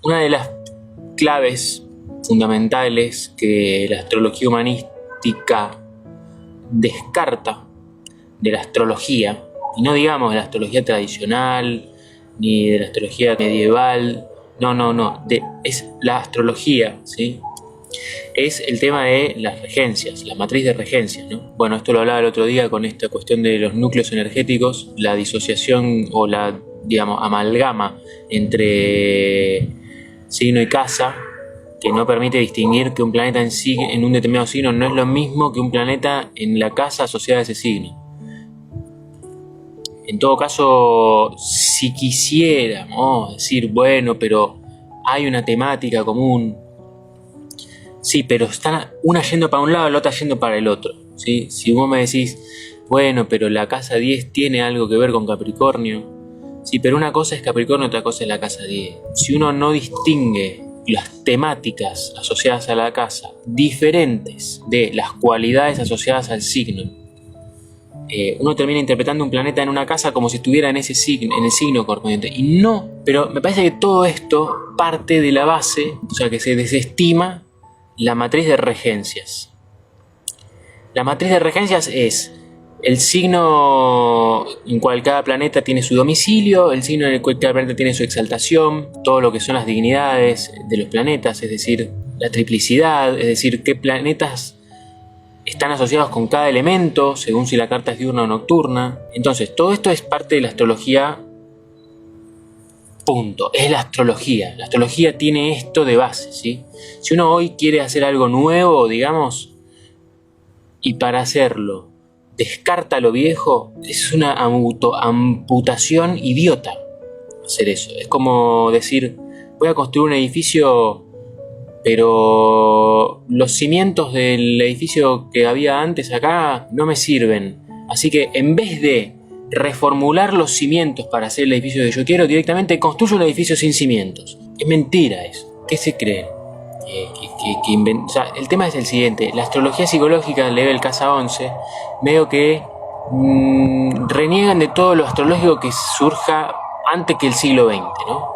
Una de las claves fundamentales que la astrología humanística descarta de la astrología, y no digamos de la astrología tradicional ni de la astrología medieval, es la astrología, ¿sí? Es el tema de las regencias, la matriz de regencias, ¿no? Bueno, esto lo hablaba el otro día con esta cuestión de los núcleos energéticos, la disociación o la, digamos, amalgama entre signo y casa, que no permite distinguir que un planeta en un determinado signo no es lo mismo que un planeta en la casa asociada a ese signo. En todo caso, si quisiéramos decir, bueno, pero hay una temática común, sí, pero están una yendo para un lado y la otra yendo para el otro, ¿sí? Si vos me decís, bueno, pero la casa 10 tiene algo que ver con Capricornio, sí, pero una cosa es Capricornio, otra cosa es la casa 10. Si uno no distingue las temáticas asociadas a la casa diferentes de las cualidades asociadas al signo, uno termina interpretando un planeta en una casa como si estuviera en ese signo, en el signo correspondiente. Y no, pero me parece que todo esto parte de la base, o sea, que se desestima la matriz de regencias. La matriz de regencias es el signo en cual cada planeta tiene su domicilio, el signo en el cual cada planeta tiene su exaltación, todo lo que son las dignidades de los planetas, es decir, la triplicidad, es decir, qué planetas están asociados con cada elemento, según si la carta es diurna o nocturna. Entonces, todo esto es parte de la astrología. Punto. Es la astrología. La astrología tiene esto de base, ¿sí? Si uno hoy quiere hacer algo nuevo, digamos, y para hacerlo descarta lo viejo, es una amputación idiota hacer eso. Es como decir, voy a construir un edificio, pero los cimientos del edificio que había antes acá no me sirven. Así que en vez de reformular los cimientos para hacer el edificio que yo quiero, directamente construyo un edificio sin cimientos. Es mentira eso. ¿Qué se creen? O sea, el tema es el siguiente. La astrología psicológica, level casa 11, veo que reniegan de todo lo astrológico que surja antes que el siglo XX, ¿no?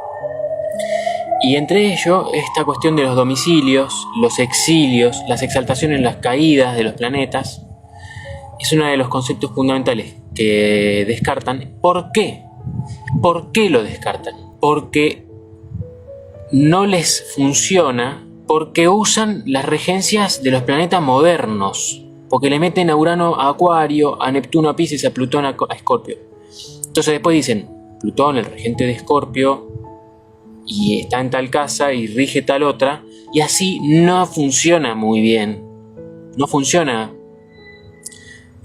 Y entre ello, esta cuestión de los domicilios, los exilios, las exaltaciones, las caídas de los planetas, es uno de los conceptos fundamentales que descartan. ¿Por qué? ¿Por qué lo descartan? Porque no les funciona, porque usan las regencias de los planetas modernos, porque le meten a Urano a Acuario, a Neptuno a Piscis, a Plutón a Escorpio. Entonces después dicen, Plutón, el regente de Escorpio, y está en tal casa y rige tal otra, y así no funciona muy bien. No funciona.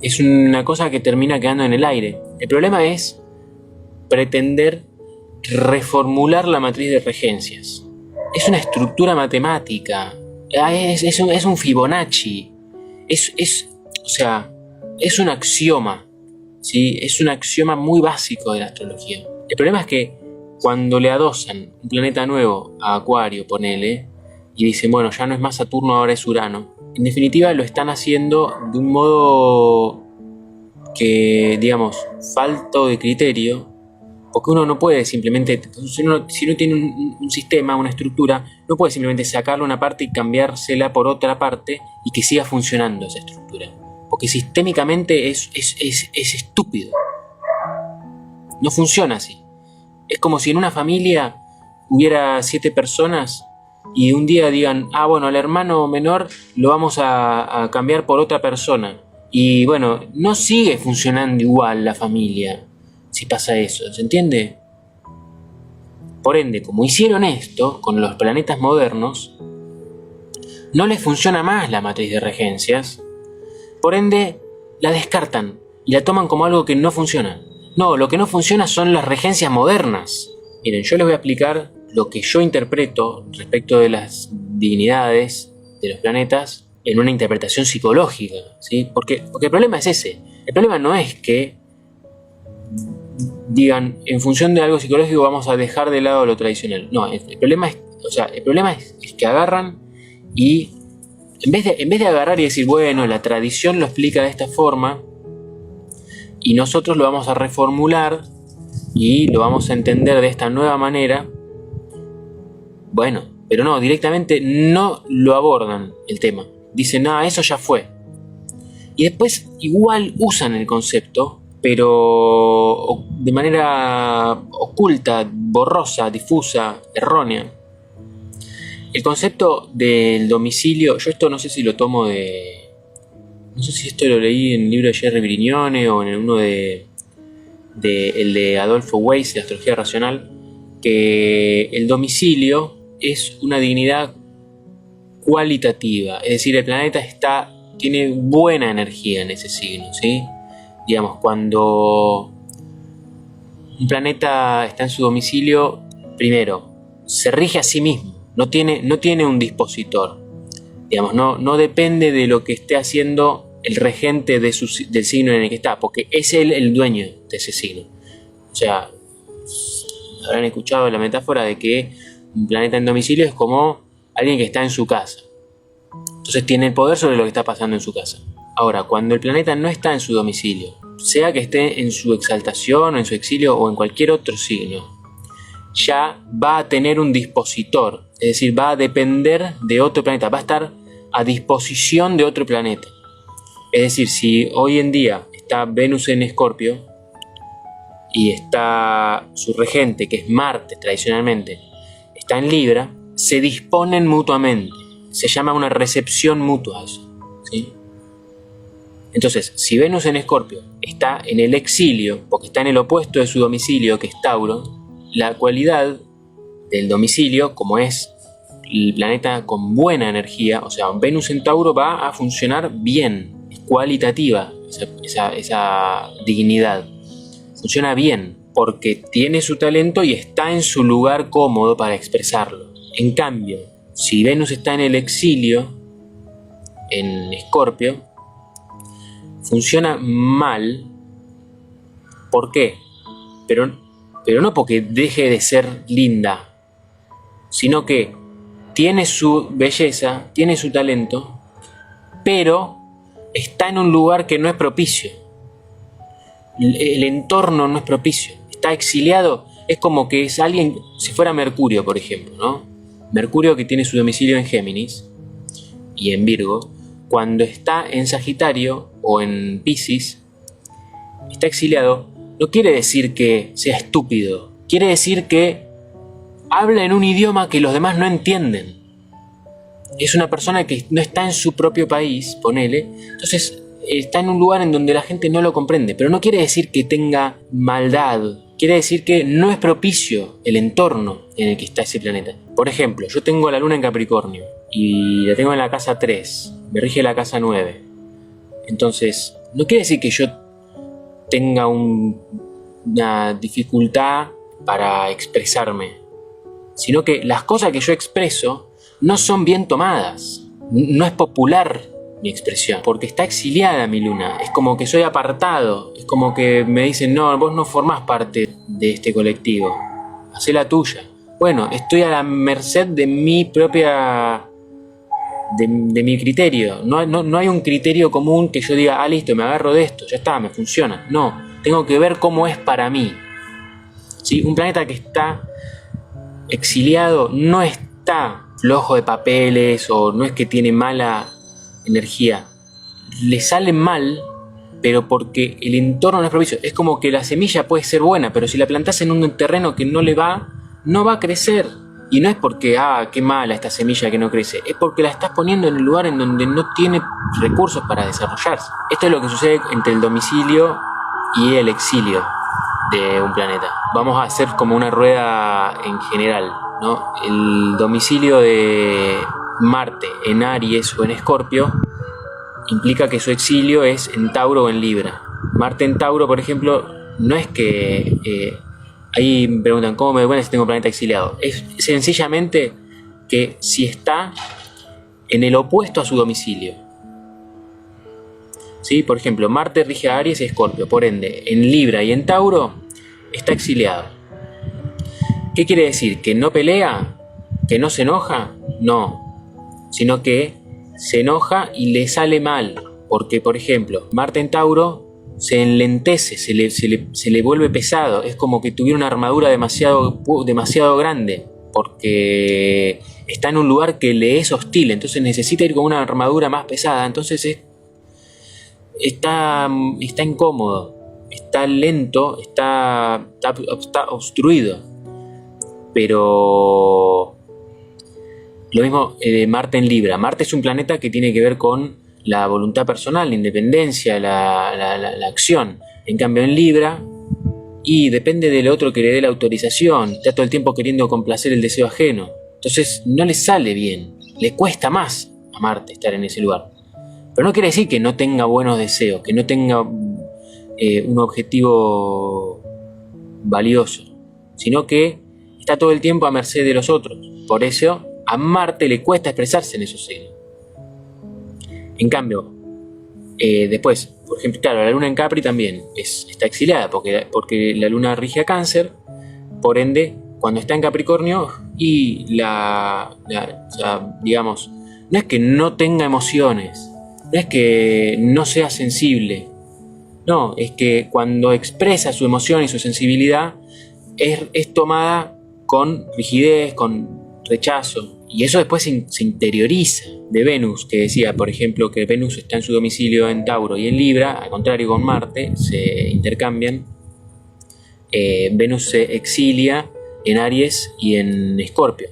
Es una cosa que termina quedando en el aire. El problema es pretender reformular la matriz de regencias. Es una estructura matemática. Es un Fibonacci. O sea, es un axioma. ¿Sí? Es un axioma muy básico de la astrología. El problema es que cuando le adosan un planeta nuevo a Acuario, ponele, y dicen, bueno, ya no es más Saturno, ahora es Urano, en definitiva lo están haciendo de un modo que, digamos, falto de criterio, porque uno no puede simplemente, si uno tiene un sistema, una estructura, no puede simplemente sacarle una parte y cambiársela por otra parte y que siga funcionando esa estructura, porque sistémicamente es estúpido. No funciona así. Es como si en una familia hubiera 7 personas y un día digan, bueno, al hermano menor lo vamos a cambiar por otra persona. Y bueno, no sigue funcionando igual la familia si pasa eso, ¿se entiende? Por ende, como hicieron esto con los planetas modernos, no les funciona más la matriz de regencias. Por ende, la descartan y la toman como algo que no funciona. No, lo que no funciona son las regencias modernas. Miren, yo les voy a explicar lo que yo interpreto respecto de las dignidades de los planetas en una interpretación psicológica, ¿sí? Porque el problema es ese. El problema no es que digan, en función de algo psicológico vamos a dejar de lado lo tradicional. No, el problema es que agarran y en vez de agarrar y decir, bueno, la tradición lo explica de esta forma, y nosotros lo vamos a reformular y lo vamos a entender de esta nueva manera, Bueno, pero no, directamente no lo abordan el tema. Dicen, eso ya fue. Y después igual usan el concepto, pero de manera oculta, borrosa, difusa, errónea. El concepto del domicilio, yo esto no sé si lo tomo de... No sé si esto lo leí en el libro de Jerry Brignone o en uno el de Adolfo Weiss, de Astrología Racional, que el domicilio es una dignidad cualitativa, es decir, el planeta tiene buena energía en ese signo, ¿sí? Digamos, cuando un planeta está en su domicilio, primero, se rige a sí mismo, no tiene un dispositor, digamos, no depende de lo que esté haciendo el regente del signo en el que está, porque es él el dueño de ese signo. O sea, habrán escuchado la metáfora de que un planeta en domicilio es como alguien que está en su casa. Entonces tiene el poder sobre lo que está pasando en su casa. Ahora, cuando el planeta no está en su domicilio, sea que esté en su exaltación o en su exilio o en cualquier otro signo, ya va a tener un dispositor, es decir, va a depender de otro planeta, va a estar a disposición de otro planeta. Es decir, si hoy en día está Venus en Escorpio y está su regente, que es Marte tradicionalmente, está en Libra, se disponen mutuamente. Se llama una recepción mutua eso, ¿sí? Entonces, si Venus en Escorpio está en el exilio, porque está en el opuesto de su domicilio, que es Tauro, la cualidad del domicilio, como es el planeta con buena energía, o sea, Venus en Tauro va a funcionar bien, es cualitativa esa dignidad, funciona bien, porque tiene su talento y está en su lugar cómodo para expresarlo. En cambio, si Venus está en el exilio, en Escorpio, funciona mal. ¿Por qué? Pero no porque deje de ser linda, sino que tiene su belleza, tiene su talento, pero está en un lugar que no es propicio. El entorno no es propicio. Está exiliado, es como que es alguien, si fuera Mercurio, por ejemplo, ¿no? Mercurio, que tiene su domicilio en Géminis y en Virgo, cuando está en Sagitario o en Piscis, está exiliado, no quiere decir que sea estúpido, quiere decir que habla en un idioma que los demás no entienden. Es una persona que no está en su propio país, ponele, entonces está en un lugar en donde la gente no lo comprende, pero no quiere decir que tenga maldad, quiere decir que no es propicio el entorno en el que está ese planeta. Por ejemplo, yo tengo la luna en Capricornio y la tengo en la casa 3, me rige la casa 9. Entonces, no quiere decir que yo tenga una dificultad para expresarme, sino que las cosas que yo expreso no son bien tomadas, no es popular mi expresión, porque está exiliada mi luna, es como que soy apartado, es como que me dicen, no, vos no formás parte de este colectivo, hacé la tuya. Bueno, estoy a la merced de mi propia... de mi criterio, no hay un criterio común que yo diga, listo, me agarro de esto, ya está, me funciona. No, tengo que ver cómo es para mí. ¿Sí? Un planeta que está exiliado no está flojo de papeles o no es que tiene mala energía, le sale mal, pero porque el entorno no es propicio. Es como que la semilla puede ser buena, pero si la plantás en un terreno que no le va, no va a crecer. Y no es porque, qué mala esta semilla que no crece, es porque la estás poniendo en un lugar en donde no tiene recursos para desarrollarse. Esto es lo que sucede entre el domicilio y el exilio de un planeta. Vamos a hacer como una rueda en general, ¿no? El domicilio de Marte en Aries o en Escorpio implica que su exilio es en Tauro o en Libra. Marte en Tauro, por ejemplo, no es que... ahí me preguntan, ¿cómo me doy cuenta si tengo planeta exiliado? Es sencillamente que si está en el opuesto a su domicilio. ¿Sí? Por ejemplo, Marte rige a Aries y Escorpio, por ende, en Libra y en Tauro está exiliado. ¿Qué quiere decir? ¿Que no pelea? ¿Que no se enoja? No, sino que se enoja y le sale mal, porque, por ejemplo, Marte en Tauro se enlentece, se le vuelve pesado, es como que tuviera una armadura demasiado grande, porque está en un lugar que le es hostil, entonces necesita ir con una armadura más pesada, entonces está incómodo, está lento, está obstruido. Pero lo mismo Marte en Libra. Marte es un planeta que tiene que ver con la voluntad personal, la independencia, la acción. En cambio en Libra, y depende del otro que le dé la autorización, está todo el tiempo queriendo complacer el deseo ajeno. Entonces no le sale bien, le cuesta más a Marte estar en ese lugar. Pero no quiere decir que no tenga buenos deseos, que no tenga un objetivo valioso, sino que está todo el tiempo a merced de los otros. Por eso a Marte le cuesta expresarse en esos signos. En cambio, después, por ejemplo, claro, la luna en Capri también está exiliada porque la luna rige a Cáncer, por ende, cuando está en Capricornio y o sea, digamos, no es que no tenga emociones, no es que no sea sensible, no, es que cuando expresa su emoción y su sensibilidad es tomada con rigidez, con rechazo, y eso después se interioriza. De Venus, que decía, por ejemplo, que Venus está en su domicilio en Tauro y en Libra, al contrario con Marte, se intercambian. Venus se exilia en Aries y en Escorpio.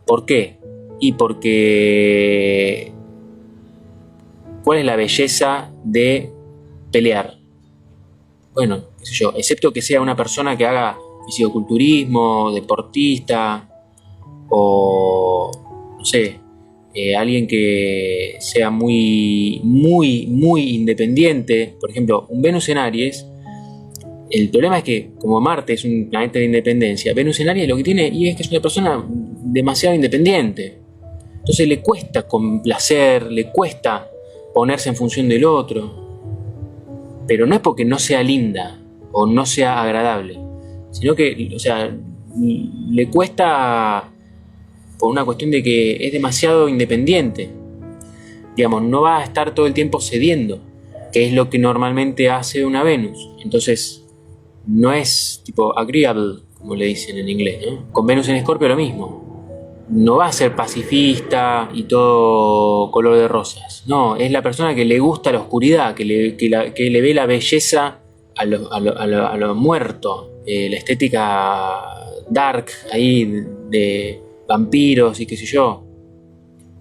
¿Por qué? Y porque ¿cuál es la belleza de pelear? Bueno, qué sé yo, excepto que sea una persona que haga fisicoculturismo, deportista, o no sé, alguien que sea muy independiente. Por ejemplo, un Venus en Aries, el problema es que como Marte es un planeta de independencia, Venus en Aries lo que tiene y es que es una persona demasiado independiente, entonces le cuesta complacer, le cuesta ponerse en función del otro, pero no es porque no sea linda o no sea agradable, sino que, o sea, le cuesta por una cuestión de que es demasiado independiente. Digamos, no va a estar todo el tiempo cediendo, que es lo que normalmente hace una Venus. Entonces, no es tipo agreeable, como le dicen en inglés, ¿no? Con Venus en Escorpio lo mismo. No va a ser pacifista y todo color de rosas. No, es la persona que le gusta la oscuridad, que le ve la belleza a lo muerto, la estética dark ahí de vampiros y qué sé yo.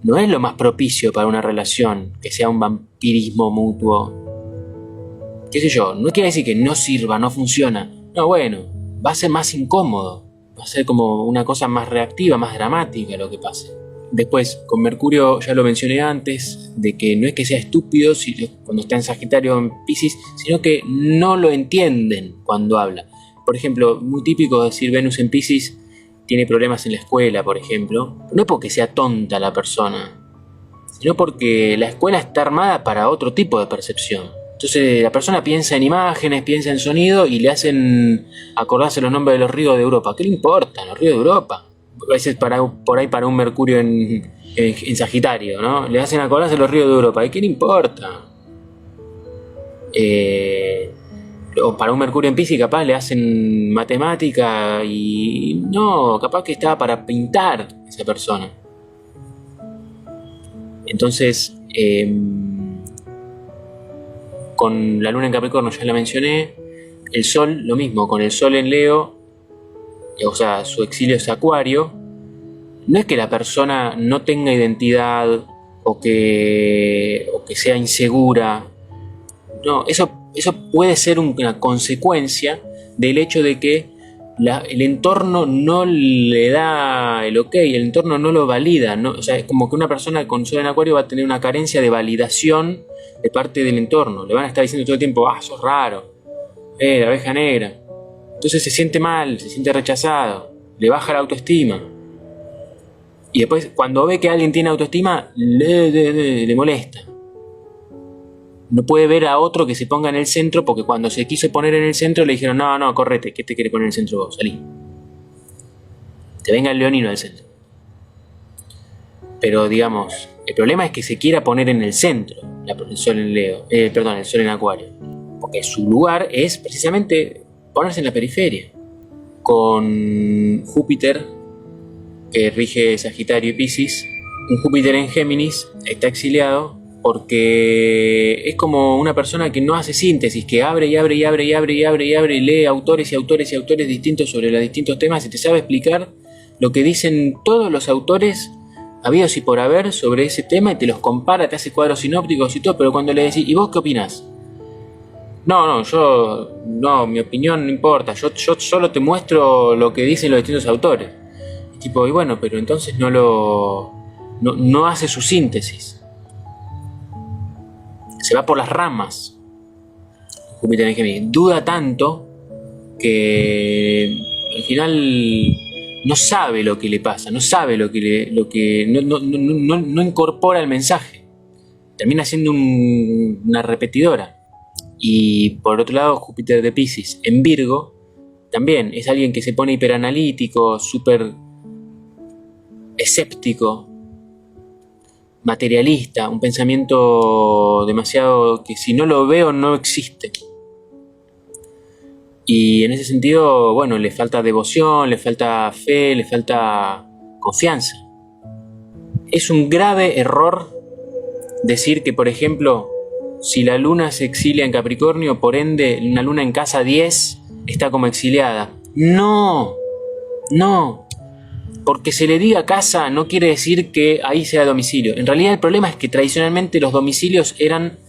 No es lo más propicio para una relación que sea un vampirismo mutuo. Qué sé yo, no quiere decir que no sirva, no funciona. No, bueno, va a ser más incómodo. Va a ser como una cosa más reactiva, más dramática lo que pase. Después, con Mercurio ya lo mencioné antes, de que no es que sea estúpido cuando está en Sagitario o en Piscis, sino que no lo entienden cuando habla. Por ejemplo, muy típico decir Venus en Piscis tiene problemas en la escuela, por ejemplo. No es porque sea tonta la persona, sino porque la escuela está armada para otro tipo de percepción. Entonces la persona piensa en imágenes, piensa en sonido y le hacen acordarse los nombres de los ríos de Europa. ¿Qué le importa los ríos de Europa? A veces por ahí para un Mercurio en Sagitario, ¿no? Le hacen acordarse los ríos de Europa. ¿Y qué le importa? O para un Mercurio en Piscis capaz le hacen matemática y no, capaz que estaba para pintar esa persona. Entonces, con la luna en Capricornio ya la mencioné. El Sol, lo mismo, con el Sol en Leo, o sea, su exilio es Acuario. No es que la persona no tenga identidad o que sea insegura. No, eso puede ser una consecuencia del hecho de que el entorno no le da el ok, el entorno no lo valida, ¿no? O sea, es como que una persona con Sol en Acuario va a tener una carencia de validación de parte del entorno. Le van a estar diciendo todo el tiempo, sos raro, la abeja negra. Entonces se siente mal, se siente rechazado, le baja la autoestima. Y después, cuando ve que alguien tiene autoestima, le molesta. No puede ver a otro que se ponga en el centro, porque cuando se quiso poner en el centro le dijeron, no, correte, ¿qué te quiere poner en el centro vos? Salí. Te venga el leonino al centro. Pero digamos, el problema es que se quiera poner en el centro el Sol en Leo, el Sol en Acuario. Porque su lugar es precisamente ponerse en la periferia. Con Júpiter que rige Sagitario y Piscis, un Júpiter en Géminis está exiliado porque es como una persona que no hace síntesis, que abre y abre y abre y abre y abre y abre y lee autores y autores y autores distintos sobre los distintos temas y te sabe explicar lo que dicen todos los autores habidos y por haber sobre ese tema y te los compara, te hace cuadros sinópticos y todo, pero cuando le decís, ¿y vos qué opinás? No, mi opinión no importa, yo solo te muestro lo que dicen los distintos autores. Y tipo, y bueno, pero entonces no hace su síntesis. Se va por las ramas. Júpiter en Géminis duda tanto que al final no sabe lo que le pasa, no sabe no incorpora el mensaje. Termina siendo una repetidora. Y por otro lado, Júpiter de Piscis en Virgo también es alguien que se pone hiperanalítico, súper escéptico, materialista, un pensamiento demasiado que si no lo veo no existe. Y en ese sentido, bueno, le falta devoción, le falta fe, le falta confianza. Es un grave error decir que, por ejemplo, si la luna se exilia en Capricornio, por ende, una luna en casa 10 está como exiliada. No, porque se le diga casa no quiere decir que ahí sea domicilio. En realidad el problema es que tradicionalmente los domicilios eran,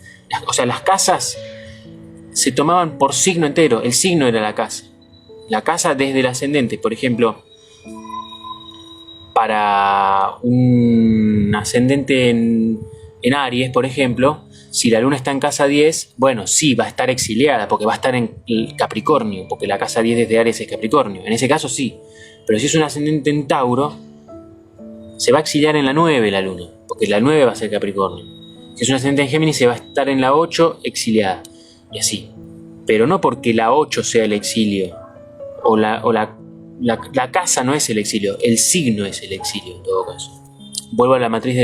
o sea, las casas se tomaban por signo entero, el signo era la casa. La casa desde el ascendente, por ejemplo, para un ascendente en Aries, por ejemplo, si la luna está en casa 10, bueno, sí, va a estar exiliada, porque va a estar en Capricornio, porque la casa 10 desde Aries es Capricornio. En ese caso sí. Pero si es un ascendente en Tauro, se va a exiliar en la 9 la luna, porque la 9 va a ser Capricornio. Si es un ascendente en Géminis, se va a estar en la 8 exiliada. Y así. Pero no porque la 8 sea el exilio, o la casa no es el exilio, el signo es el exilio en todo caso. Vuelvo a la matriz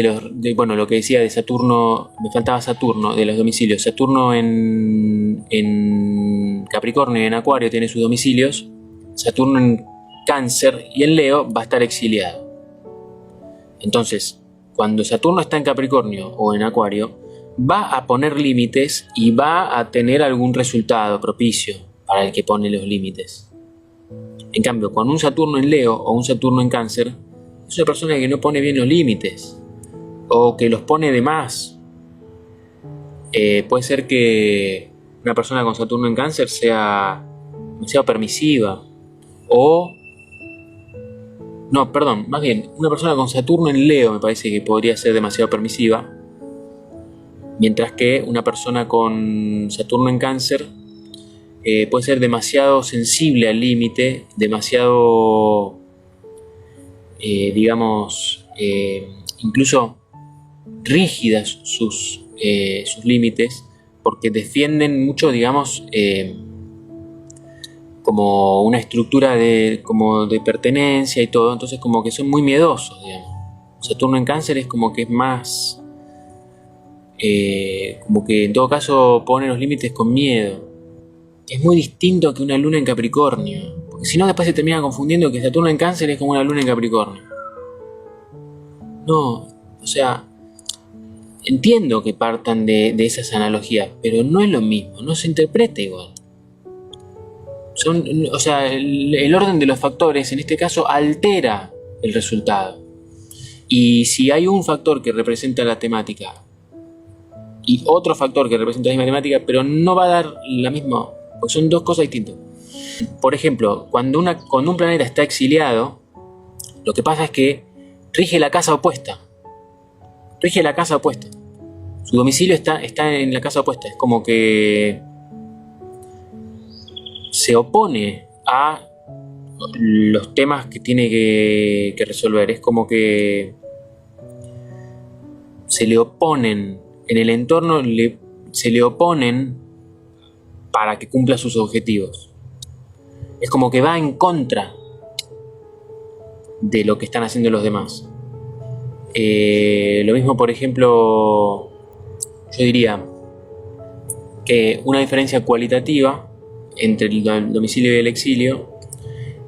bueno, lo que decía de Saturno, me faltaba Saturno, de los domicilios. Saturno en Capricornio y en Acuario tiene sus domicilios. Saturno en Cáncer y en Leo va a estar exiliado. Entonces, cuando Saturno está en Capricornio o en Acuario, va a poner límites y va a tener algún resultado propicio para el que pone los límites. En cambio, cuando un Saturno en Leo o un Saturno en Cáncer, es una persona que no pone bien los límites o que los pone de más. Puede ser que una persona con Saturno en Cáncer sea demasiado permisiva más bien, una persona con Saturno en Leo me parece que podría ser demasiado permisiva, mientras que una persona con Saturno en Cáncer puede ser demasiado sensible al límite, demasiado incluso rígidas sus límites, porque defienden mucho, como una estructura de pertenencia y todo, entonces como que son muy miedosos, digamos. Saturno en Cáncer es como que es más, como que en todo caso pone los límites con miedo. Es muy distinto que una luna en Capricornio, porque si no después se termina confundiendo que Saturno en Cáncer es como una luna en Capricornio. No, o sea, entiendo que partan de esas analogías, pero no es lo mismo, no se interpreta igual. El orden de los factores en este caso altera el resultado. Y si hay un factor que representa la temática y otro factor que representa la misma temática, pero no va a dar la misma, pues son dos cosas distintas. Por ejemplo, cuando un planeta está exiliado, lo que pasa es que rige la casa opuesta. Su domicilio está en la casa opuesta. Es como que se opone a los temas que tiene que resolver. Es como que se le oponen en el entorno, se le oponen para que cumpla sus objetivos. Es como que va en contra de lo que están haciendo los demás. Lo mismo, por ejemplo, yo diría que una diferencia cualitativa entre el domicilio y el exilio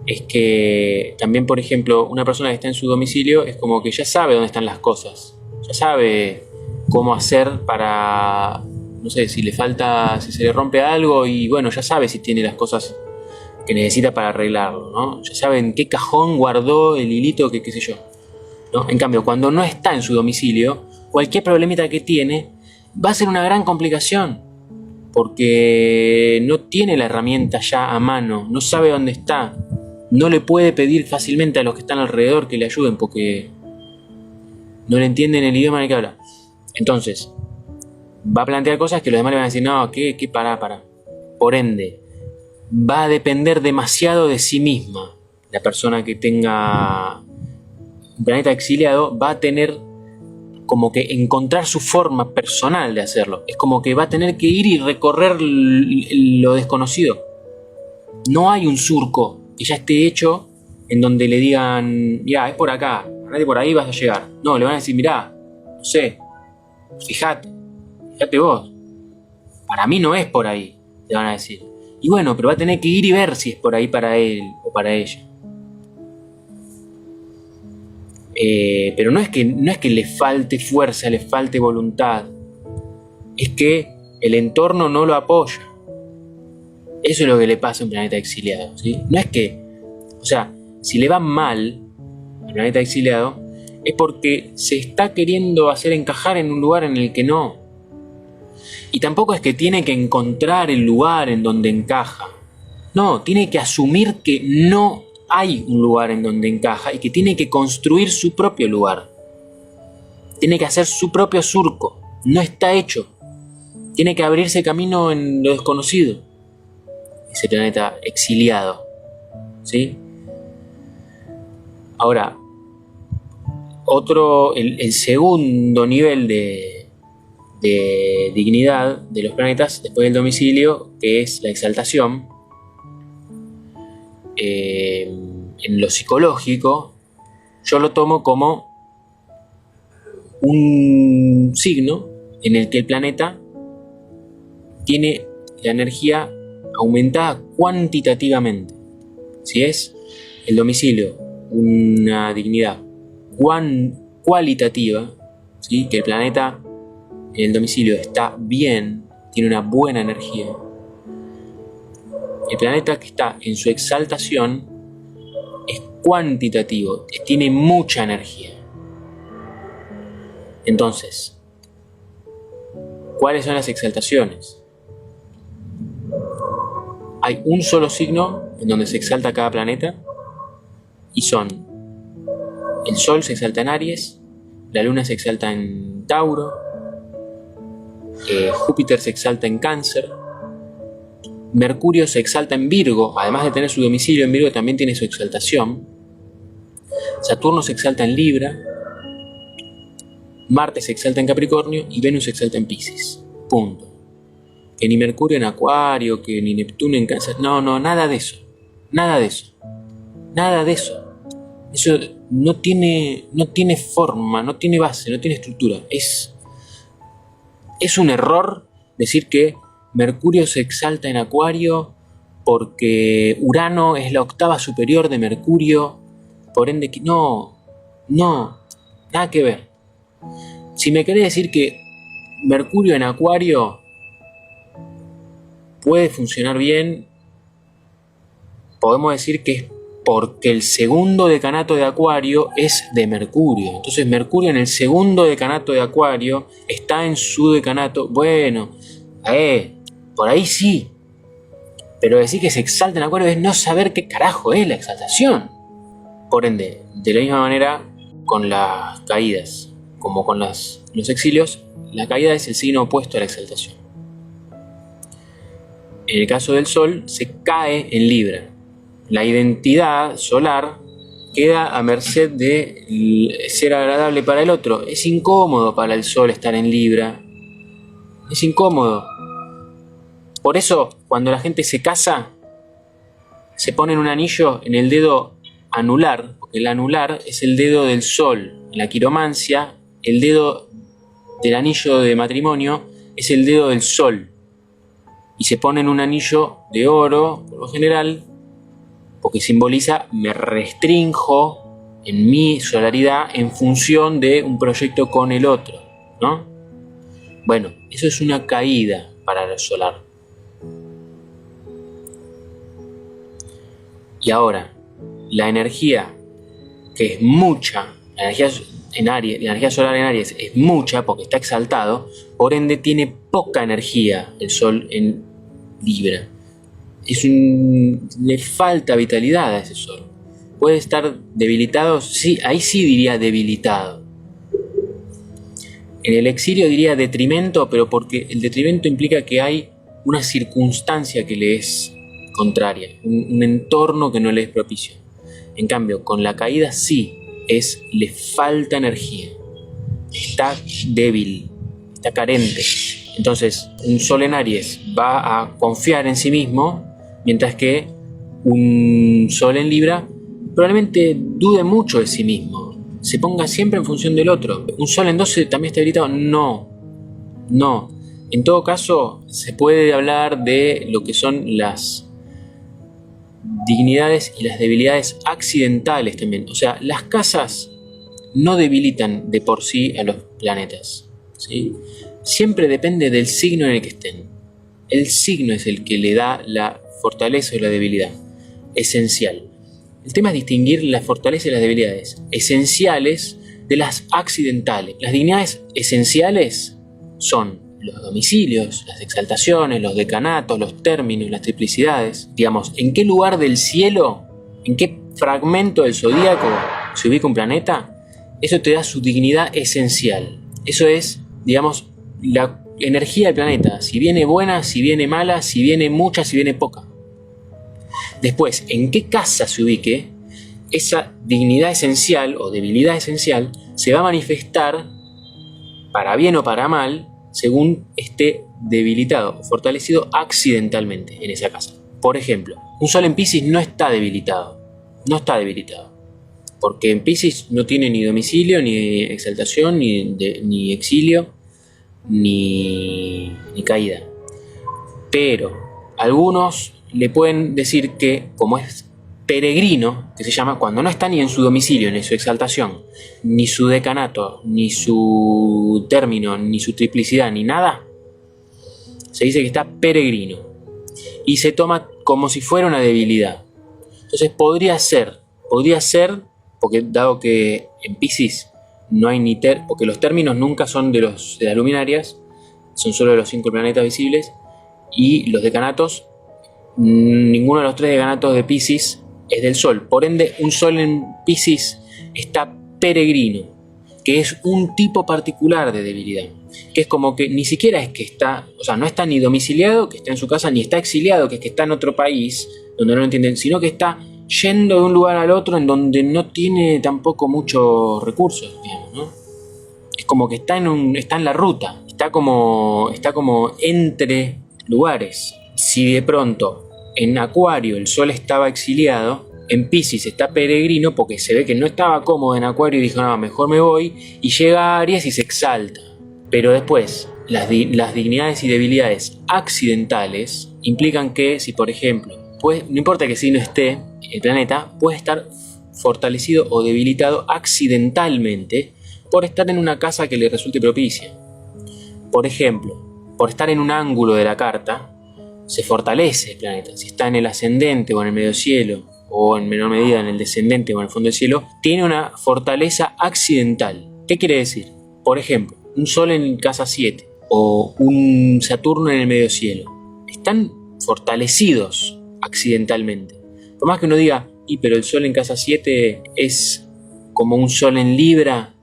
es que también, por ejemplo, una persona que está en su domicilio es como que ya sabe dónde están las cosas, ya sabe cómo hacer para, no sé, si le falta, si se le rompe algo y bueno, ya sabe si tiene las cosas que necesita para arreglarlo, ¿no? Ya sabe en qué cajón guardó el hilito que qué sé yo, ¿no? En cambio, cuando no está en su domicilio, cualquier problemita que tiene va a ser una gran complicación, porque no tiene la herramienta ya a mano, no sabe dónde está, no le puede pedir fácilmente a los que están alrededor que le ayuden porque no le entienden el idioma en el que habla. Entonces, va a plantear cosas que los demás le van a decir, no, ¿qué? Para. Por ende, va a depender demasiado de sí misma. La persona que tenga un planeta exiliado va a tener como que encontrar su forma personal de hacerlo. Es como que va a tener que ir y recorrer lo desconocido. No hay un surco que ya esté hecho en donde le digan, ya, es por acá, andate por ahí vas a llegar. No, le van a decir, mirá, no sé, fíjate vos. Para mí no es por ahí, le van a decir. Y bueno, pero va a tener que ir y ver si es por ahí para él o para ella. Pero no es que le falte fuerza, le falte voluntad. Es que el entorno no lo apoya. Eso es lo que le pasa a un planeta exiliado, ¿sí? No es que, o sea, si le va mal al planeta exiliado, es porque se está queriendo hacer encajar en un lugar en el que no. Y tampoco es que tiene que encontrar el lugar en donde encaja. No, tiene que asumir que no hay un lugar en donde encaja y que tiene que construir su propio lugar. Tiene que hacer su propio surco. No está hecho. Tiene que abrirse camino en lo desconocido. Ese planeta exiliado, ¿sí? Ahora, el segundo nivel de dignidad de los planetas después del domicilio, que es la exaltación, en lo psicológico, yo lo tomo como un signo en el que el planeta tiene la energía aumentada cuantitativamente. Si es el domicilio una dignidad cualitativa, ¿sí? Que el planeta en el domicilio está bien, tiene una buena energía. El planeta que está en su exaltación es cuantitativo, tiene mucha energía. Entonces, ¿cuáles son las exaltaciones? Hay un solo signo en donde se exalta cada planeta y son: el Sol se exalta en Aries, la Luna se exalta en Tauro, Júpiter se exalta en Cáncer, Mercurio se exalta en Virgo, además de tener su domicilio en Virgo también tiene su exaltación, Saturno se exalta en Libra, Marte se exalta en Capricornio y Venus se exalta en Piscis. Punto. Que ni Mercurio en Acuario, que ni Neptuno en Cáncer. No, nada de eso. Nada de eso. Nada de eso. Eso no tiene forma, no tiene base, no tiene estructura. Es un error decir que Mercurio se exalta en Acuario porque Urano es la octava superior de Mercurio. Por ende, no, nada que ver. Si me querés decir que Mercurio en Acuario puede funcionar bien, podemos decir que es porque el segundo decanato de Acuario es de Mercurio. Entonces Mercurio en el segundo decanato de Acuario está en su decanato. Bueno, por ahí sí. Pero decir que se exalta en Acuario es no saber qué carajo es la exaltación. Por ende, de la misma manera con las caídas, como con los exilios, la caída es el signo opuesto a la exaltación. En el caso del Sol, se cae en Libra. La identidad solar queda a merced de ser agradable para el otro. Es incómodo para el Sol estar en Libra. Es incómodo. Por eso, cuando la gente se casa, se ponen un anillo en el dedo anular, porque el anular es el dedo del Sol. En la quiromancia, el dedo del anillo de matrimonio es el dedo del Sol. Y se ponen un anillo de oro, por lo general, porque simboliza me restrinjo en mi solaridad en función de un proyecto con el otro, ¿no? Bueno, eso es una caída para el solar. Y ahora, la energía que es mucha, la energía solar en Aries es mucha porque está exaltado, por ende tiene poca energía el Sol en Libra. Le falta vitalidad a ese Sol. Puede estar debilitado, sí, ahí sí diría debilitado. En el exilio diría detrimento, pero porque el detrimento implica que hay una circunstancia que le es contraria, un entorno que no le es propicio. En cambio, con la caída sí, le falta energía, está débil, está carente. Entonces, un Sol en Aries va a confiar en sí mismo, mientras que un Sol en Libra probablemente dude mucho de sí mismo, se ponga siempre en función del otro. ¿Un Sol en 12 también está debilitado? No. En todo caso, se puede hablar de lo que son las dignidades y las debilidades accidentales también. O sea, las casas no debilitan de por sí a los planetas, ¿sí? Siempre depende del signo en el que estén. El signo es el que le da la fortaleza o la debilidad. Esencial. El tema es distinguir las fortalezas y las debilidades esenciales de las accidentales. Las dignidades esenciales son los domicilios, las exaltaciones, los decanatos, los términos, las triplicidades. Digamos, ¿en qué lugar del cielo, en qué fragmento del zodíaco se ubica un planeta? Eso te da su dignidad esencial. Eso es, digamos, la energía del planeta. Si viene buena, si viene mala, si viene mucha, si viene poca. Después, ¿en qué casa se ubique? Esa dignidad esencial o debilidad esencial se va a manifestar para bien o para mal según esté debilitado o fortalecido accidentalmente en esa casa. Por ejemplo, un Sol en Piscis no está debilitado. Porque en Piscis no tiene ni domicilio, ni exaltación, ni exilio, ni caída. Pero algunos le pueden decir que, como es peregrino, que se llama, cuando no está ni en su domicilio, ni su exaltación, ni su decanato, ni su término, ni su triplicidad, ni nada, se dice que está peregrino y se toma como si fuera una debilidad. Entonces podría ser, porque dado que en Piscis no hay porque los términos nunca son de las luminarias, son solo de los 5 planetas visibles, y los decanatos, ninguno de los 3 decanatos de Piscis es del Sol. Por ende, un Sol en Piscis está peregrino, que es un tipo particular de debilidad, que es como que ni siquiera es que está, o sea, no está ni domiciliado, que está en su casa, ni está exiliado, que es que está en otro país donde no lo entienden, sino que está yendo de un lugar al otro en donde no tiene tampoco muchos recursos, digamos, ¿no? Es como que está en la ruta, está como entre lugares. Si de pronto en Acuario el Sol estaba exiliado, en Piscis está peregrino porque se ve que no estaba cómodo en Acuario y dijo, no, mejor me voy, y llega a Aries y se exalta. Pero después, las dignidades y debilidades accidentales implican que si, por ejemplo, no importa que signo esté el planeta, puede estar fortalecido o debilitado accidentalmente por estar en una casa que le resulte propicia. Por ejemplo, por estar en un ángulo de la carta, se fortalece el planeta. Si está en el ascendente o en el medio cielo, o en menor medida en el descendente o en el fondo del cielo, tiene una fortaleza accidental. ¿Qué quiere decir? Por ejemplo, un Sol en casa 7 o un Saturno en el medio cielo están fortalecidos accidentalmente. Por más que uno diga, pero el Sol en casa 7 es como un Sol en Libra,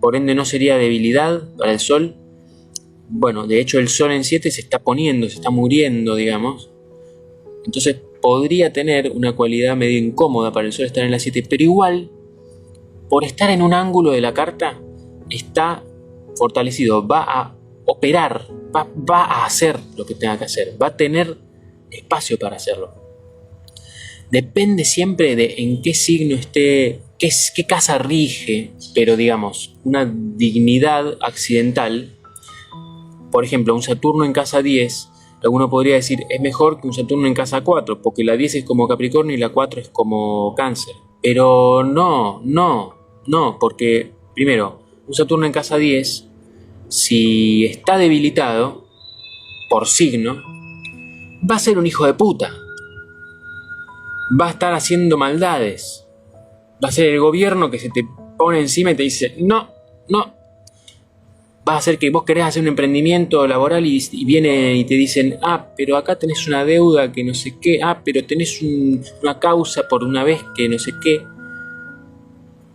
por ende no sería debilidad para el Sol. Bueno, de hecho el Sol en 7 se está muriendo, digamos. Entonces podría tener una cualidad medio incómoda para el Sol estar en la 7, pero igual, por estar en un ángulo de la carta, está fortalecido, va a operar, va a hacer lo que tenga que hacer, va a tener espacio para hacerlo. Depende siempre de en qué signo esté, qué casa rige, pero digamos, una dignidad accidental, por ejemplo, un Saturno en casa 10 Alguno podría decir, es mejor que un Saturno en casa 4, porque la 10 es como Capricornio y la 4 es como Cáncer. Pero no, porque primero, un Saturno en casa 10, si está debilitado por signo, va a ser un hijo de puta. Va a estar haciendo maldades. Va a ser el gobierno que se te pone encima y te dice, no. Va a ser que vos querés hacer un emprendimiento laboral y viene y te dicen, pero acá tenés una deuda que no sé qué, pero tenés una causa por una vez que no sé qué.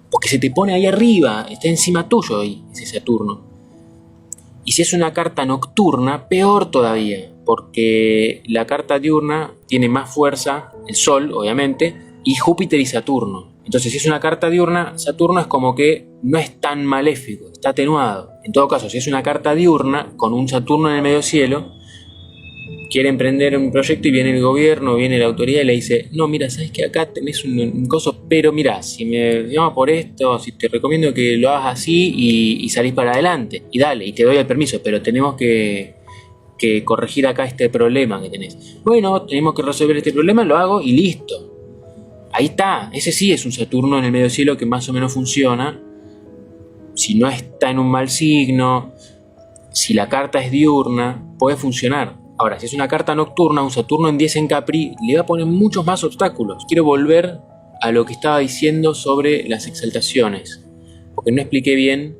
Porque se te pone ahí arriba, está encima tuyo ahí, ese Saturno. Y si es una carta nocturna, peor todavía, porque la carta diurna tiene más fuerza, el Sol, obviamente, y Júpiter y Saturno. Entonces, si es una carta diurna, Saturno es como que no es tan maléfico, está atenuado. En todo caso, si es una carta diurna, con un Saturno en el medio cielo, quiere emprender un proyecto y viene el gobierno, viene la autoridad y le dice, no, mira, sabes que acá tenés un coso, pero mira, si me llamas por esto, si te recomiendo que lo hagas así y salís para adelante, y dale, y te doy el permiso, pero tenemos que corregir acá este problema que tenés. Bueno, tenemos que resolver este problema, lo hago y listo. Ahí está, ese sí es un Saturno en el medio cielo que más o menos funciona. Si no está en un mal signo, si la carta es diurna, puede funcionar. Ahora, si es una carta nocturna, un Saturno en 10 en Capri, le va a poner muchos más obstáculos. Quiero volver a lo que estaba diciendo sobre las exaltaciones, porque no expliqué bien.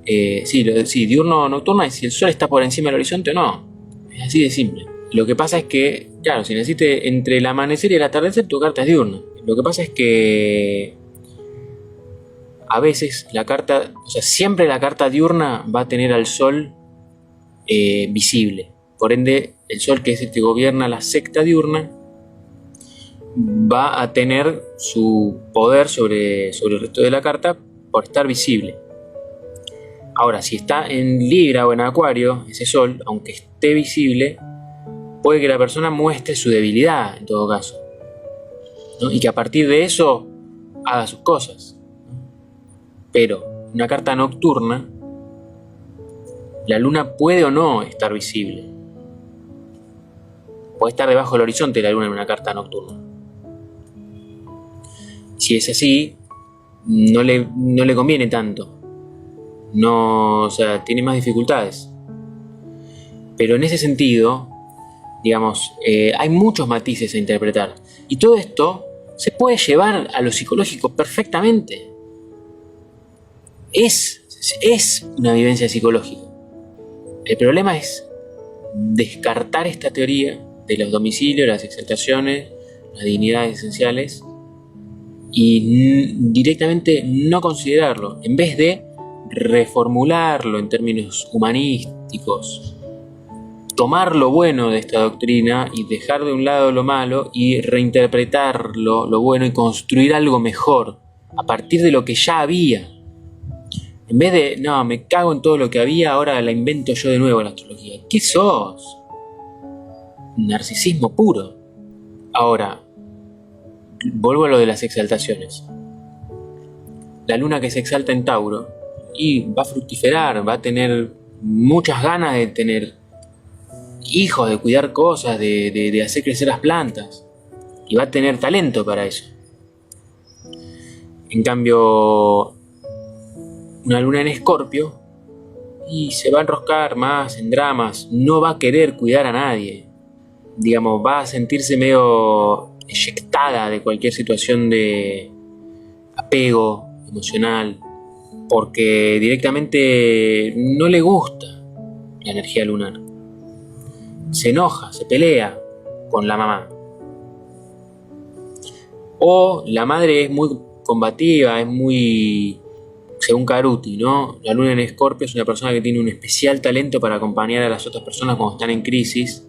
Sí, diurno o nocturna es si el Sol está por encima del horizonte o no. Es así de simple. Lo que pasa es que, claro, si necesites entre el amanecer y el atardecer, tu carta es diurna. Lo que pasa es que a veces la carta, o sea, siempre la carta diurna va a tener al Sol visible. Por ende, el Sol, que es el que gobierna la secta diurna, va a tener su poder sobre el resto de la carta por estar visible. Ahora, si está en Libra o en Acuario, ese Sol, aunque esté visible, puede que la persona muestre su debilidad, en todo caso, ¿no? Y que a partir de eso haga sus cosas. Pero una carta nocturna, la luna puede o no estar visible. Puede estar debajo del horizonte la luna en una carta nocturna. Si es así, no le conviene tanto. No, o sea, tiene más dificultades. Pero en ese sentido, digamos, hay muchos matices a interpretar. Y todo esto se puede llevar a lo psicológico perfectamente. Es una vivencia psicológica. El problema es descartar esta teoría de los domicilios, las exaltaciones, las dignidades esenciales y directamente no considerarlo, en vez de reformularlo en términos humanísticos, tomar lo bueno de esta doctrina y dejar de un lado lo malo y reinterpretarlo, lo bueno, y construir algo mejor a partir de lo que ya había. En vez de, no, me cago en todo lo que había, ahora la invento yo de nuevo, la astrología. ¿Qué sos? Narcisismo puro. Ahora, vuelvo a lo de las exaltaciones. La luna que se exalta en Tauro y va a fructiferar, va a tener muchas ganas de tener hijos, de cuidar cosas, de hacer crecer las plantas, y va a tener talento para eso. En cambio, una luna en Escorpio y se va a enroscar más en dramas, no va a querer cuidar a nadie, digamos, va a sentirse medio eyectada de cualquier situación de apego emocional, porque directamente no le gusta la energía lunar. Se enoja, se pelea con la mamá. O la madre es muy combativa, es muy, según Caruti, ¿no? La luna en Escorpio es una persona que tiene un especial talento para acompañar a las otras personas cuando están en crisis,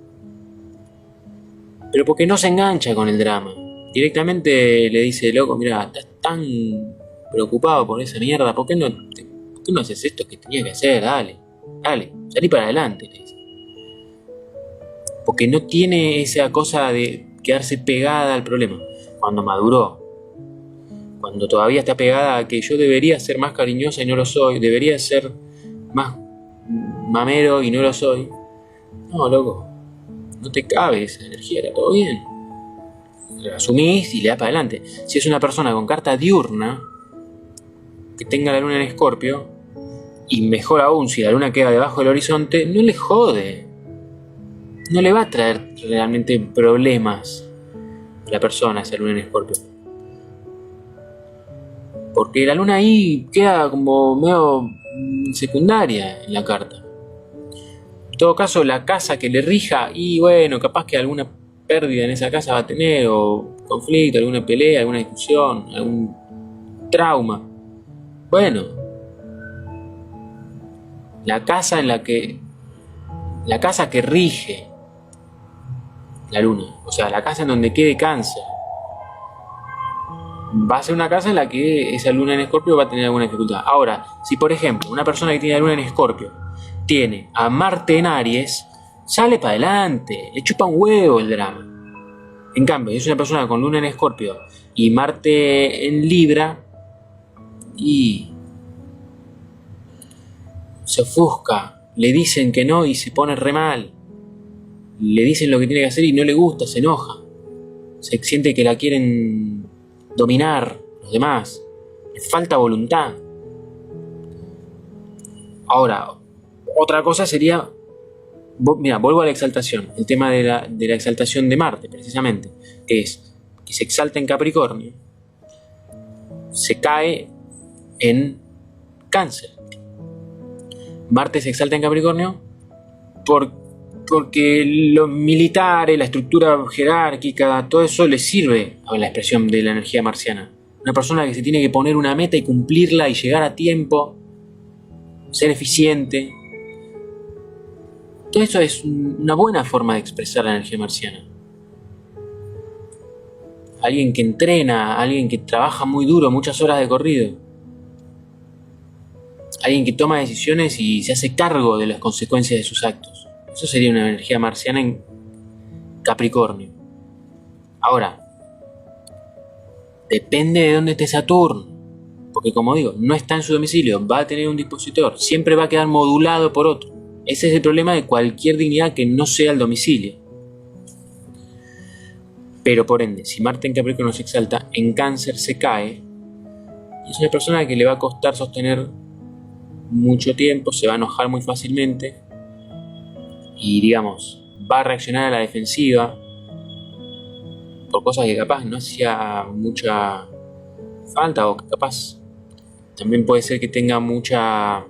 pero porque no se engancha con el drama. Directamente le dice, loco, mira, estás tan preocupado por esa mierda, ¿por qué no haces esto que tenías que hacer? Dale, salí para adelante, le dice. Porque no tiene esa cosa de quedarse pegada al problema. Cuando maduró, cuando todavía está pegada a que yo debería ser más cariñosa y no lo soy, debería ser más mamero y no lo soy. No, loco, no te cabe esa energía, está todo bien. Lo asumís y le das para adelante. Si es una persona con carta diurna, que tenga la luna en Escorpio, y mejor aún, si la luna queda debajo del horizonte, no le jode. No le va a traer realmente problemas a la persona esa luna en Escorpio. Porque la luna ahí queda como medio secundaria en la carta. En todo caso, la casa que le rija, y bueno, capaz que alguna pérdida en esa casa va a tener, o conflicto, alguna pelea, alguna discusión, algún trauma. Bueno, la casa que rige la luna, o sea, la casa en donde quede Cáncer, va a ser una casa en la que esa luna en Escorpio va a tener alguna dificultad. Ahora, si por ejemplo una persona que tiene la luna en Escorpio tiene a Marte en Aries, sale para adelante, le chupa un huevo el drama. En cambio, si es una persona con luna en Escorpio y Marte en Libra, y se ofusca, le dicen que no y se pone re mal, le dicen lo que tiene que hacer y no le gusta, se enoja, se siente que la quieren dominar los demás, le falta voluntad. Ahora, otra cosa sería, mira, vuelvo a la exaltación, el tema de la exaltación de Marte, precisamente, que es que se exalta en Capricornio, se cae en Cáncer. Marte se exalta en Capricornio porque los militares, la estructura jerárquica, todo eso le sirve a la expresión de la energía marciana. Una persona que se tiene que poner una meta y cumplirla y llegar a tiempo, ser eficiente. Todo eso es una buena forma de expresar la energía marciana. Alguien que entrena, alguien que trabaja muy duro, muchas horas de corrido. Alguien que toma decisiones y se hace cargo de las consecuencias de sus actos. Eso sería una energía marciana en Capricornio. Ahora, depende de dónde esté Saturno. Porque como digo, no está en su domicilio, va a tener un dispositor, siempre va a quedar modulado por otro. Ese es el problema de cualquier dignidad que no sea el domicilio. Pero por ende, si Marte en Capricornio se exalta, en Cáncer se cae, y es una persona que le va a costar sostener mucho tiempo, se va a enojar muy fácilmente y, digamos, va a reaccionar a la defensiva por cosas que capaz no hacía mucha falta, o que capaz también puede ser que tenga mucha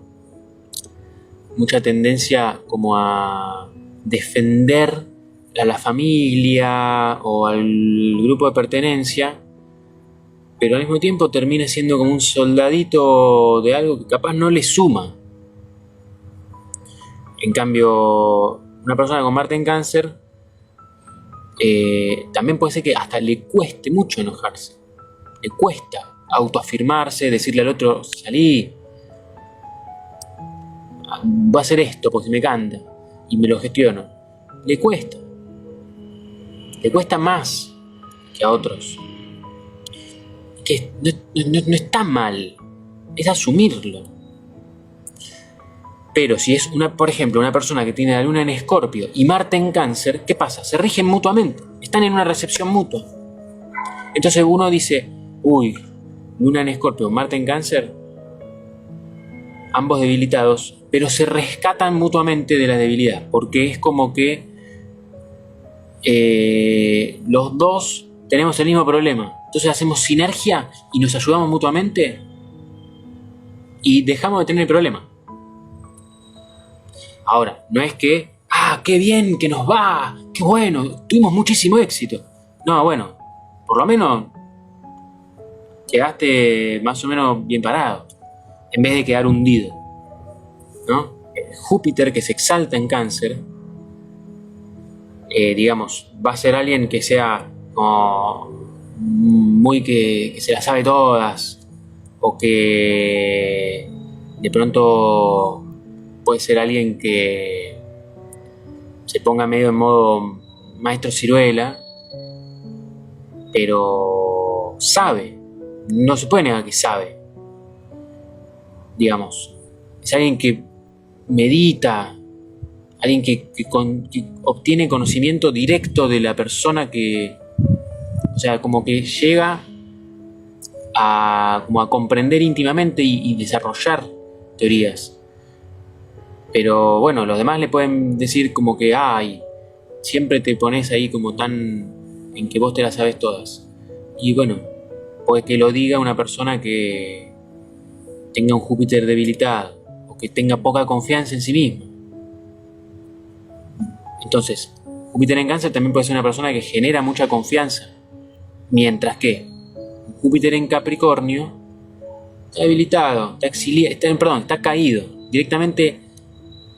tendencia como a defender a la familia o al grupo de pertenencia, pero al mismo tiempo termina siendo como un soldadito de algo que capaz no le suma. En cambio, una persona con Marte en Cáncer también puede ser que hasta le cueste mucho enojarse. Le cuesta autoafirmarse, decirle al otro, salí, voy a hacer esto porque me canta y me lo gestiono. Le cuesta más que a otros. Que no está mal, es asumirlo. Pero si es por ejemplo, una persona que tiene la luna en Escorpio y Marte en Cáncer, ¿qué pasa? Se rigen mutuamente, están en una recepción mutua. Entonces uno dice, uy, luna en Escorpio, Marte en Cáncer, ambos debilitados, pero se rescatan mutuamente de la debilidad, porque es como que los dos tenemos el mismo problema. Entonces hacemos sinergia y nos ayudamos mutuamente y dejamos de tener el problema. Ahora, no es que, qué bien que nos va, qué bueno, tuvimos muchísimo éxito. No, bueno, por lo menos quedaste más o menos bien parado, en vez de quedar hundido, ¿no? Júpiter, que se exalta en Cáncer, digamos, va a ser alguien que sea muy que se las sabe todas, o que de pronto puede ser alguien que se ponga medio en modo maestro ciruela, pero sabe, no se puede negar que sabe, digamos, es alguien que medita alguien que obtiene conocimiento directo de la persona o sea, como que llega como a comprender íntimamente y desarrollar teorías. Pero bueno, los demás le pueden decir como que, ay, siempre te pones ahí como tan en que vos te las sabes todas. Y bueno, puede que lo diga una persona que tenga un Júpiter debilitado o que tenga poca confianza en sí misma. Entonces, Júpiter en Cáncer también puede ser una persona que genera mucha confianza, mientras que Júpiter en Capricornio está debilitado, está caído. Directamente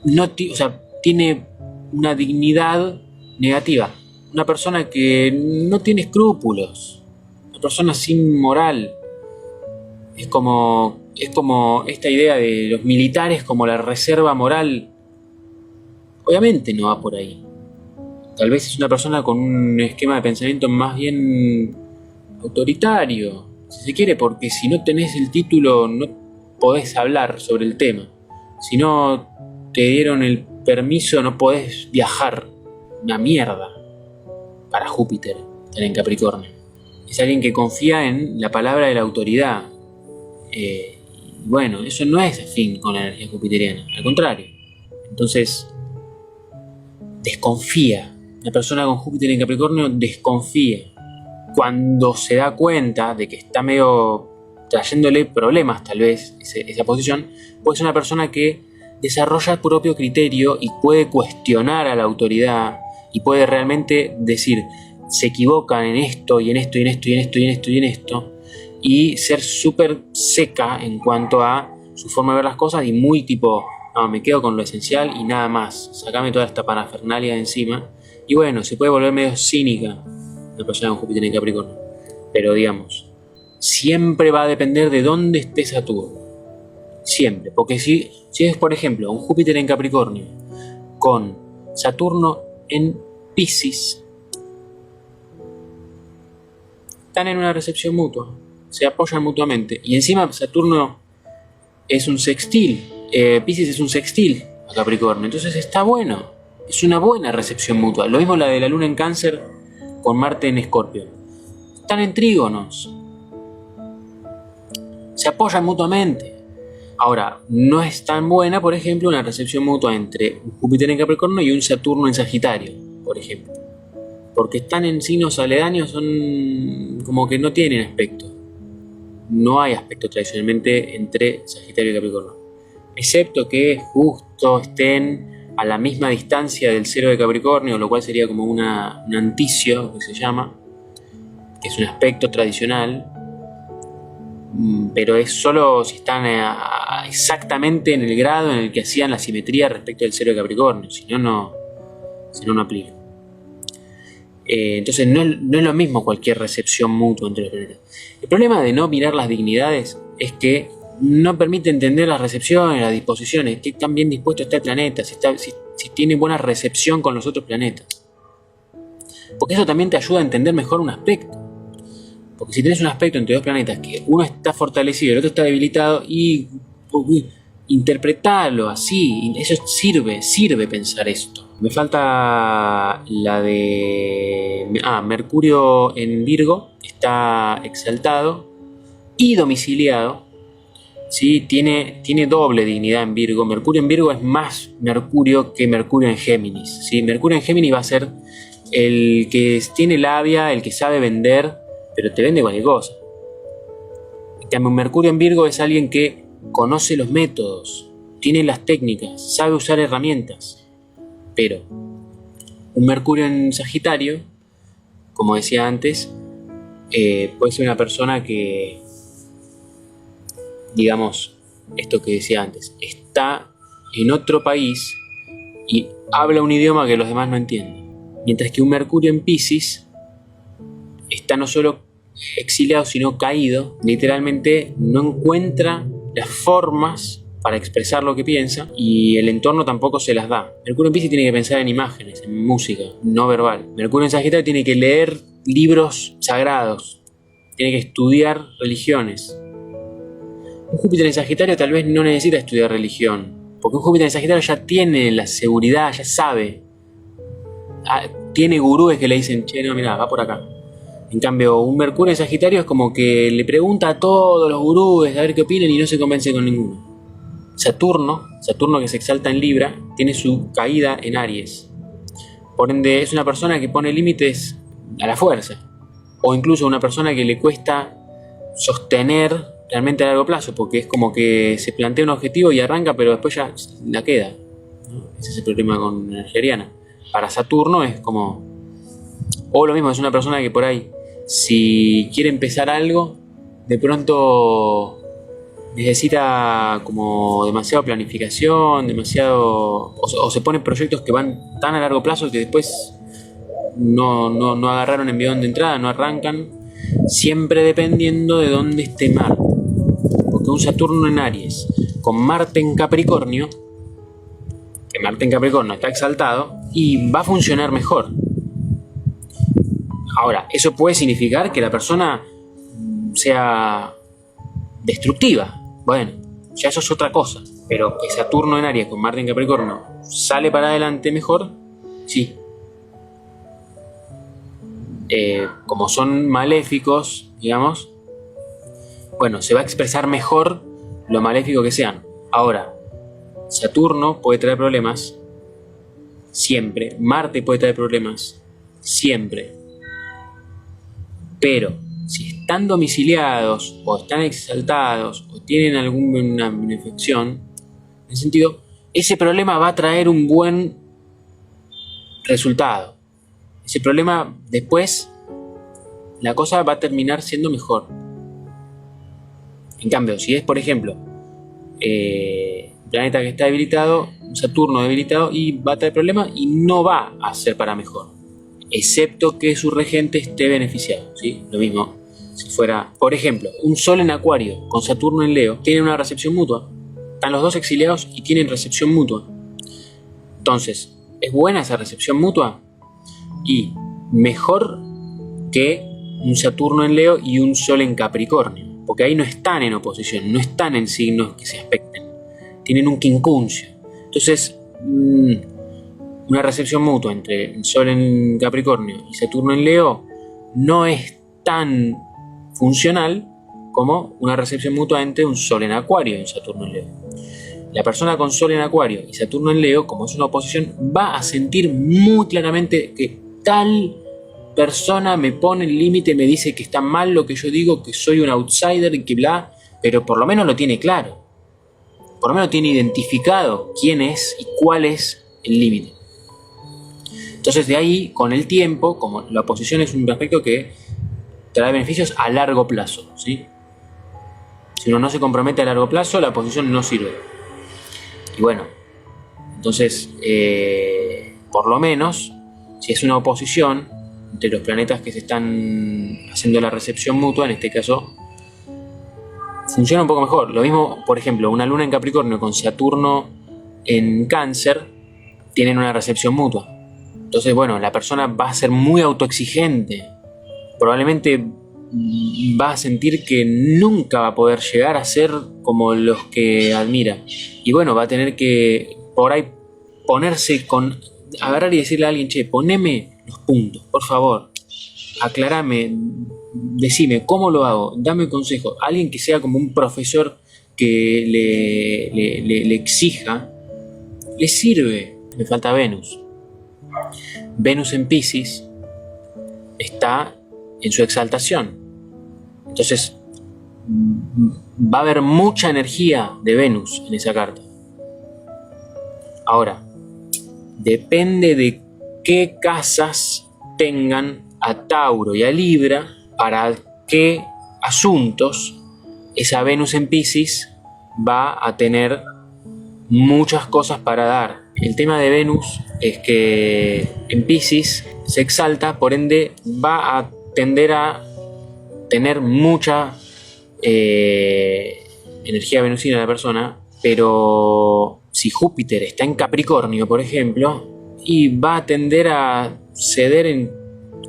o sea, tiene una dignidad negativa. Una persona que no tiene escrúpulos, una persona sin moral. Es como esta idea de los militares como la reserva moral. Obviamente no va por ahí. Tal vez es una persona con un esquema de pensamiento más bien autoritario, si se quiere, porque si no tenés el título no podés hablar sobre el tema. Si no te dieron el permiso no podés viajar. Una mierda para Júpiter estar en Capricornio. Es alguien que confía en la palabra de la autoridad. Bueno, eso no es afín con la energía jupiteriana, al contrario. Entonces, desconfía. Una persona con Júpiter en Capricornio desconfía. Cuando se da cuenta de que está medio trayéndole problemas, tal vez, esa posición, puede ser una persona que desarrolla propio criterio y puede cuestionar a la autoridad y puede realmente decir, se equivocan en esto y en esto y en esto y en esto y en esto y en esto, y ser súper seca en cuanto a su forma de ver las cosas y muy tipo, no, me quedo con lo esencial y nada más, sacame toda esta parafernalia de encima. Y bueno, se puede volver medio cínica una persona con Júpiter en Capricornio, pero digamos, siempre va a depender de dónde esté Saturno. Siempre, porque si es, por ejemplo, un Júpiter en Capricornio con Saturno en Piscis, están en una recepción mutua, se apoyan mutuamente, y encima Saturno es un sextil, Piscis es un sextil a Capricornio, entonces está bueno, es una buena recepción mutua. Lo mismo la de la Luna en Cáncer con Marte en Escorpio, están en trígonos, se apoyan mutuamente. Ahora, no es tan buena, por ejemplo, una recepción mutua entre un Júpiter en Capricornio y un Saturno en Sagitario, por ejemplo. Porque están en signos aledaños, son como que no tienen aspecto. No hay aspecto tradicionalmente entre Sagitario y Capricornio. Excepto que justo estén a la misma distancia del cero de Capricornio, lo cual sería como un anticio, que se llama, que es un aspecto tradicional, pero es solo si están exactamente en el grado en el que hacían la simetría respecto del cero de Capricornio, si no, no aplica. Entonces no es lo mismo cualquier recepción mutua entre los planetas. El problema de no mirar las dignidades es que no permite entender las recepciones, las disposiciones, qué tan bien dispuesto está el planeta, si tiene buena recepción con los otros planetas. Porque eso también te ayuda a entender mejor un aspecto. Porque si tienes un aspecto entre dos planetas que uno está fortalecido y el otro está debilitado, y interpretarlo así, eso sirve pensar esto. Me falta la de Mercurio en Virgo, está exaltado y domiciliado, ¿sí? Tiene doble dignidad en Virgo. Mercurio en Virgo es más Mercurio que Mercurio en Géminis, ¿sí? Mercurio en Géminis va a ser el que tiene labia, el que sabe vender, pero te vende cualquier cosa. En cambio, Mercurio en Virgo es alguien que conoce los métodos, tiene las técnicas, sabe usar herramientas. Pero un Mercurio en Sagitario, como decía antes, puede ser una persona que, digamos, esto que decía antes, está en otro país y habla un idioma que los demás no entienden. Mientras que un Mercurio en Piscis está no solo exiliado, sino caído, literalmente no encuentra las formas para expresar lo que piensa y el entorno tampoco se las da. Mercurio en Piscis tiene que pensar en imágenes, en música, no verbal. Mercurio en Sagitario tiene que leer libros sagrados, tiene que estudiar religiones. Un Júpiter en Sagitario tal vez no necesita estudiar religión, porque Porque un Júpiter en Sagitario ya tiene la seguridad, ya sabe. Tiene gurúes que le dicen, che, no, mirá, va por acá. En cambio, un Mercurio en Sagitario es como que le pregunta a todos los gurúes a ver qué opinan y no se convence con ninguno. Saturno que se exalta en Libra, tiene su caída en Aries. Por ende, es una persona que pone límites a la fuerza. O incluso una persona que le cuesta sostener realmente a largo plazo, porque es como que se plantea un objetivo y arranca, pero después ya la queda, ¿no? Ese es el problema con la energía ariana. Para Saturno es como... O lo mismo, es una persona que por ahí, si quiere empezar algo, de pronto necesita como demasiada planificación, o se ponen proyectos que van tan a largo plazo que después no agarraron envión de entrada, no arrancan, siempre dependiendo de dónde esté Marte. Porque un Saturno en Aries con Marte en Capricornio, que Marte en Capricornio está exaltado, y va a funcionar mejor. Ahora, eso puede significar que la persona sea destructiva. Bueno, ya eso es otra cosa. Pero que Saturno en Aries con Marte en Capricornio sale para adelante mejor, sí. Como son maléficos, digamos, bueno, se va a expresar mejor lo maléfico que sean. Ahora, Saturno puede traer problemas siempre. Marte puede traer problemas siempre. Pero si están domiciliados o están exaltados o tienen alguna benefición, en ese sentido, ese problema va a traer un buen resultado. Ese problema después, la cosa va a terminar siendo mejor. En cambio, si es, por ejemplo, un planeta que está debilitado, un Saturno debilitado, y va a traer problemas y no va a ser para mejor, excepto que su regente esté beneficiado, ¿sí? Lo mismo, si fuera, por ejemplo, un Sol en Acuario con Saturno en Leo, tienen una recepción mutua. Están los dos exiliados y tienen recepción mutua. Entonces, ¿es buena esa recepción mutua? Y mejor que un Saturno en Leo y un Sol en Capricornio, porque ahí no están en oposición, no están en signos que se aspecten, tienen un quincuncio. Entonces, una recepción mutua entre el Sol en Capricornio y Saturno en Leo no es tan funcional como una recepción mutua entre un Sol en Acuario y un Saturno en Leo. La persona con Sol en Acuario y Saturno en Leo, como es una oposición, va a sentir muy claramente que tal persona me pone el límite, me dice que está mal lo que yo digo, que soy un outsider y que bla, pero por lo menos lo tiene claro. Por lo menos tiene identificado quién es y cuál es el límite. Entonces de ahí, con el tiempo, como la oposición es un aspecto que trae beneficios a largo plazo, ¿sí? Si uno no se compromete a largo plazo, la oposición no sirve. Y bueno, entonces, por lo menos, si es una oposición entre los planetas que se están haciendo la recepción mutua, en este caso, funciona un poco mejor. Lo mismo, por ejemplo, una luna en Capricornio con Saturno en Cáncer tienen una recepción mutua. Entonces, bueno, la persona va a ser muy autoexigente. Probablemente va a sentir que nunca va a poder llegar a ser como los que admira. Y bueno, va a tener que por ahí ponerse con... agarrar y decirle a alguien, che, poneme los puntos, por favor. Aclarame, decime cómo lo hago, dame consejo. Alguien que sea como un profesor que le exija, le sirve. Le falta Venus. Venus en Piscis está en su exaltación. Entonces va a haber mucha energía de Venus en esa carta. Ahora, depende de qué casas tengan a Tauro y a Libra, para qué asuntos esa Venus en Piscis va a tener muchas cosas para dar. El tema de Venus es que en Piscis se exalta, por ende va a tender a tener mucha energía venusina de la persona, pero si Júpiter está en Capricornio, por ejemplo, y va a tender a ceder en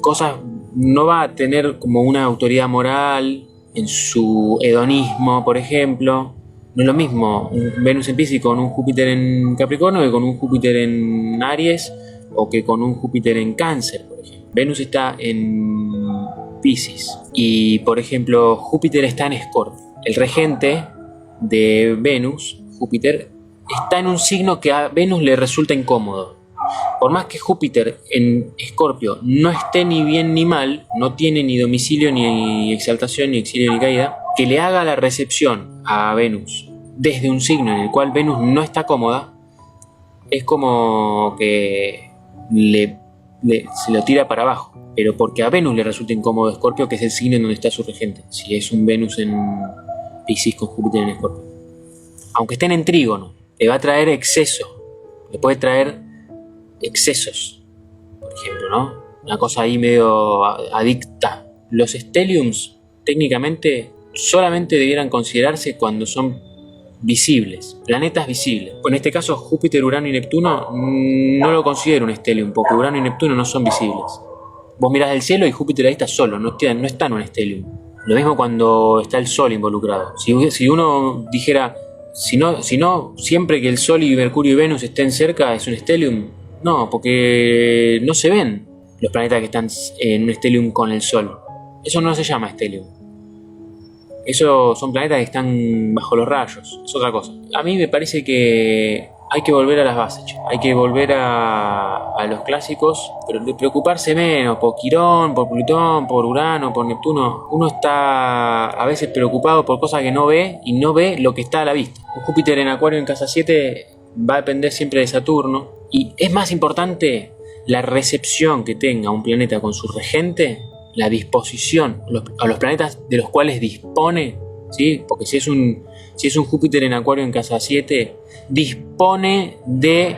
cosas, no va a tener como una autoridad moral en su hedonismo, por ejemplo, No es lo mismo un Venus en Piscis con un Júpiter en Capricornio que con un Júpiter en Aries o que con un Júpiter en Cáncer, por ejemplo. Venus está en Piscis y, por ejemplo, Júpiter está en Escorpio. El regente de Venus, Júpiter, está en un signo que a Venus le resulta incómodo. Por más que Júpiter en Escorpio no esté ni bien ni mal, no tiene ni domicilio, ni exaltación, ni exilio, ni caída, que le haga la recepción a Venus desde un signo en el cual Venus no está cómoda, es como que se lo tira para abajo. Pero porque a Venus le resulta incómodo Escorpio, que es el signo en donde está su regente, si es un Venus en Piscis con Júpiter en Escorpio. Aunque estén en trígono, le va a traer exceso, le puede traer excesos, por ejemplo, ¿no? Una cosa ahí medio adicta. Los stelliums técnicamente solamente debieran considerarse cuando son visibles, planetas visibles. En este caso, Júpiter, Urano y Neptuno no lo considero un stellium, porque Urano y Neptuno no son visibles. Vos mirás el cielo y Júpiter ahí está solo, no está en un stellium. Lo mismo cuando está el Sol involucrado. Si uno dijera, si no, siempre que el Sol y Mercurio y Venus estén cerca es un stellium. No, porque no se ven los planetas que están en un stellium con el Sol. Eso no se llama stellium. Eso son planetas que están bajo los rayos. Es otra cosa. A mí me parece que hay que volver a las bases. Hay que volver a los clásicos, pero de preocuparse menos por Quirón, por Plutón, por Urano, por Neptuno. Uno está a veces preocupado por cosas que no ve y no ve lo que está a la vista. Un Júpiter en Acuario en casa 7 va a depender siempre de Saturno. Y es más importante la recepción que tenga un planeta con su regente, la disposición a los planetas de los cuales dispone, ¿sí? Porque si es un Júpiter en Acuario en casa 7, dispone de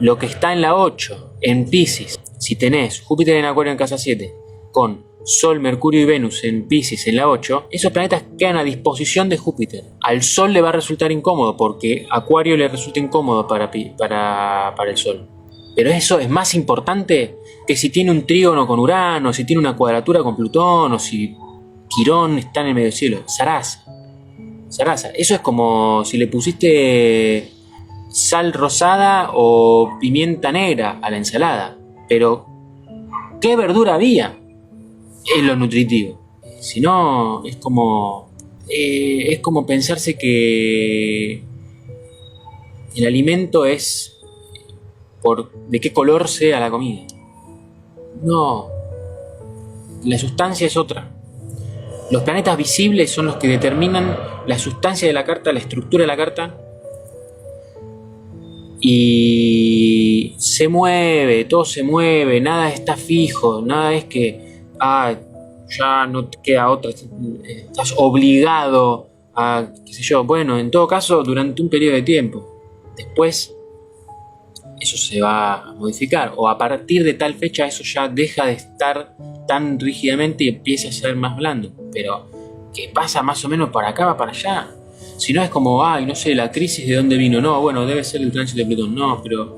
lo que está en la 8, en Piscis. Si tenés Júpiter en Acuario en casa 7 con Sol, Mercurio y Venus en Piscis en la 8, esos planetas quedan a disposición de Júpiter. Al Sol le va a resultar incómodo porque Acuario le resulta incómodo para el Sol. Pero eso es más importante que si tiene un trígono con Urano, si tiene una cuadratura con Plutón, o si Quirón está en el medio cielo. Zaraza. Eso es como si le pusiste sal rosada o pimienta negra a la ensalada. Pero, ¿qué verdura había? Es lo nutritivo. Si no, es como pensarse que el alimento es de qué color sea la comida. No, la sustancia es otra. Los planetas visibles son los que determinan la sustancia de la carta, la estructura de la carta. Y se mueve, todo se mueve, nada está fijo, nada es que ya no te queda otra, estás obligado a, qué sé yo. Bueno, en todo caso, durante un periodo de tiempo. Después eso se va a modificar, o a partir de tal fecha eso ya deja de estar tan rígidamente y empieza a ser más blando. Pero que pasa más o menos para acá, va para allá. Si no es como, no sé, la crisis de dónde vino. No, bueno, debe ser el tránsito de Plutón. No, pero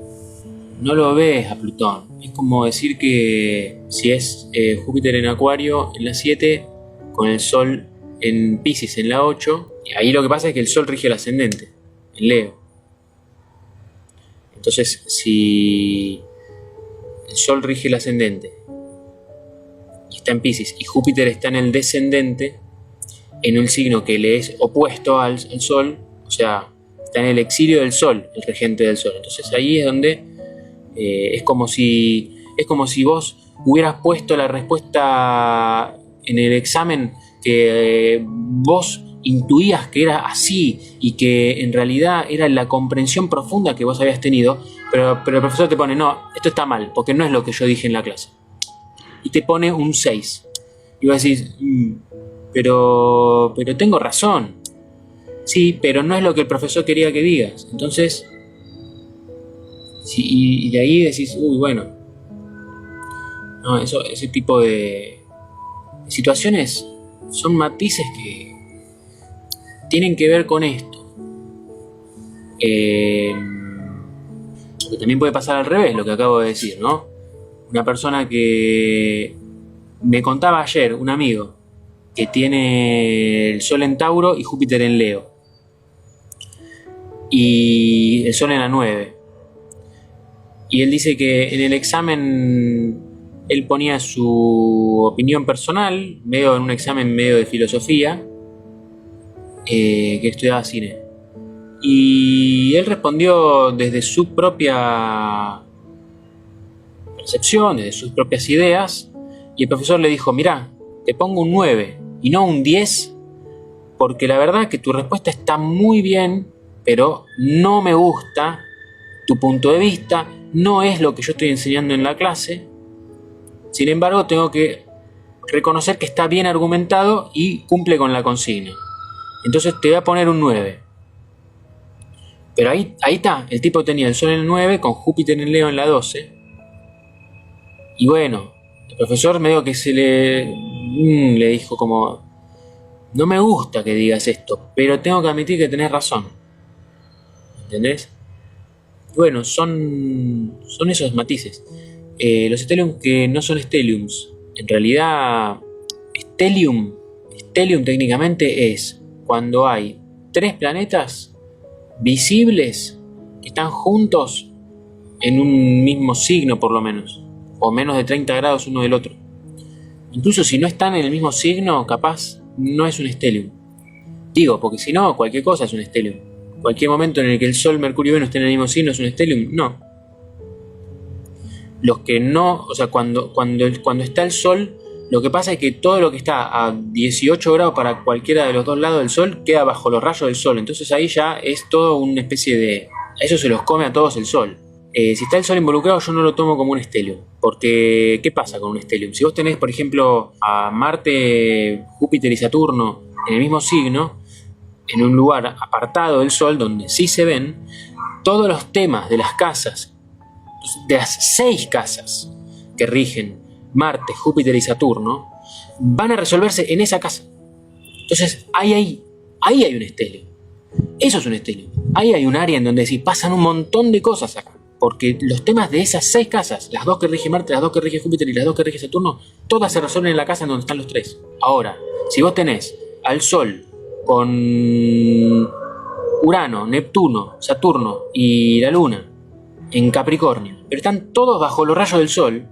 no lo ves a Plutón. Es como decir que si es Júpiter en Acuario en la 7, con el Sol en Piscis en la 8, y ahí lo que pasa es que el Sol rige el ascendente, en Leo. Entonces, si el Sol rige el ascendente y está en Piscis y Júpiter está en el descendente, en un signo que le es opuesto al Sol, o sea, está en el exilio del Sol, el regente del Sol. Entonces ahí es donde es como si vos hubieras puesto la respuesta en el examen que vos intuías que era así y que en realidad era la comprensión profunda que vos habías tenido, pero el profesor te pone, no, esto está mal, porque no es lo que yo dije en la clase. Y te pone un 6. Y vos decís, pero tengo razón. Sí, pero no es lo que el profesor quería que digas. Entonces, sí, y de ahí decís, bueno, no, ese tipo de situaciones son matices que tienen que ver con esto. Porque también puede pasar al revés, lo que acabo de decir, ¿no? Una persona que me contaba ayer, un amigo, que tiene el Sol en Tauro y Júpiter en Leo. y el Sol en la 9. Y él dice que en el examen él ponía su opinión personal, medio en un examen medio de filosofía, que estudiaba cine. Y él respondió desde su propia percepción, desde sus propias ideas, y el profesor le dijo: mirá, te pongo un 9 y no un 10, porque la verdad que tu respuesta está muy bien, pero no me gusta tu punto de vista, no es lo que yo estoy enseñando en la clase. Sin embargo, tengo que reconocer que está bien argumentado y cumple con la consigna. Entonces te voy a poner un 9. Pero ahí está, el tipo tenía el Sol en el 9 con Júpiter en Leo en la 12. Y bueno, el profesor medio que le dijo como: no me gusta que digas esto, pero tengo que admitir que tenés razón. ¿Entendés? Bueno, son esos matices. Los stelliums que no son stelliums. En realidad, stellium técnicamente es cuando hay 3 planetas visibles que están juntos en un mismo signo, por lo menos, o menos de 30 grados uno del otro. Incluso si no están en el mismo signo, capaz no es un stellium. Digo, porque si no, cualquier cosa es un stellium. Cualquier momento en el que el Sol, Mercurio y Venus estén en el mismo signo es un stellium. No. Los que no, o sea, cuando está el Sol, lo que pasa es que todo lo que está a 18 grados para cualquiera de los dos lados del Sol queda bajo los rayos del Sol. Entonces ahí ya es todo una especie de... A eso se los come a todos el Sol. Si está el Sol involucrado, yo no lo tomo como un stellium. Porque, ¿qué pasa con un stellium? Si vos tenés, por ejemplo, a Marte, Júpiter y Saturno en el mismo signo, en un lugar apartado del Sol, donde sí se ven, todos los temas de las casas, de las 6 casas que rigen Marte, Júpiter y Saturno, van a resolverse en esa casa. Entonces, ahí hay un stellium. Eso es un stellium. Ahí hay un área en donde sí pasan un montón de cosas acá. Porque los temas de esas 6 casas, las 2 que rige Marte, las 2 que rige Júpiter y las 2 que rige Saturno, todas se resuelven en la casa en donde están los 3. Ahora, si vos tenés al Sol con Urano, Neptuno, Saturno y la Luna en Capricornio, pero están todos bajo los rayos del Sol,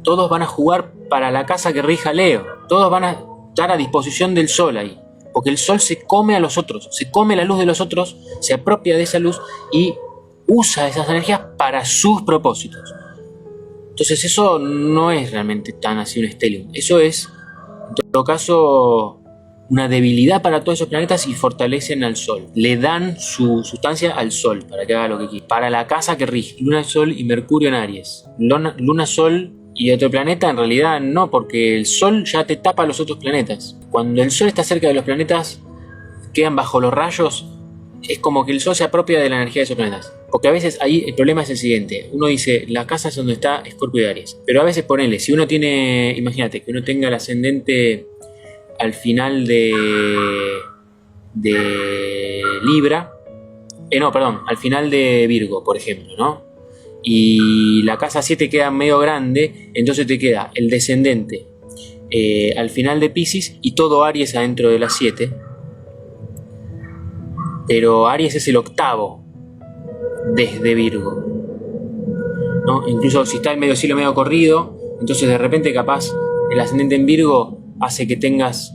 todos van a jugar para la casa que rija Leo, todos van a estar a disposición del Sol ahí, porque el Sol se come a los otros, se come la luz de los otros, se apropia de esa luz y usa esas energías para sus propósitos. Entonces eso no es realmente tan así un stellium, eso es en todo caso una debilidad para todos esos planetas y fortalecen al Sol, le dan su sustancia al Sol para que haga lo que quiera, para la casa que rige, Luna, Sol y Mercurio en Aries. Luna, Sol y otro planeta en realidad no, porque el Sol ya te tapa a los otros planetas. Cuando el Sol está cerca de los planetas, quedan bajo los rayos, es como que el Sol se apropia de la energía de esos planetas. Porque a veces ahí el problema es el siguiente: uno dice, la casa es donde está Escorpio y Aries, pero a veces ponele, si uno tiene, imagínate que uno tenga el ascendente al final de Libra, al final de Virgo, por ejemplo, ¿no? Y la casa 7 queda medio grande, entonces te queda el descendente al final de Piscis y todo Aries adentro de las 7. Pero Aries es el octavo desde Virgo, ¿no? Incluso si está el medio cielo medio corrido, entonces de repente capaz el ascendente en Virgo hace que tengas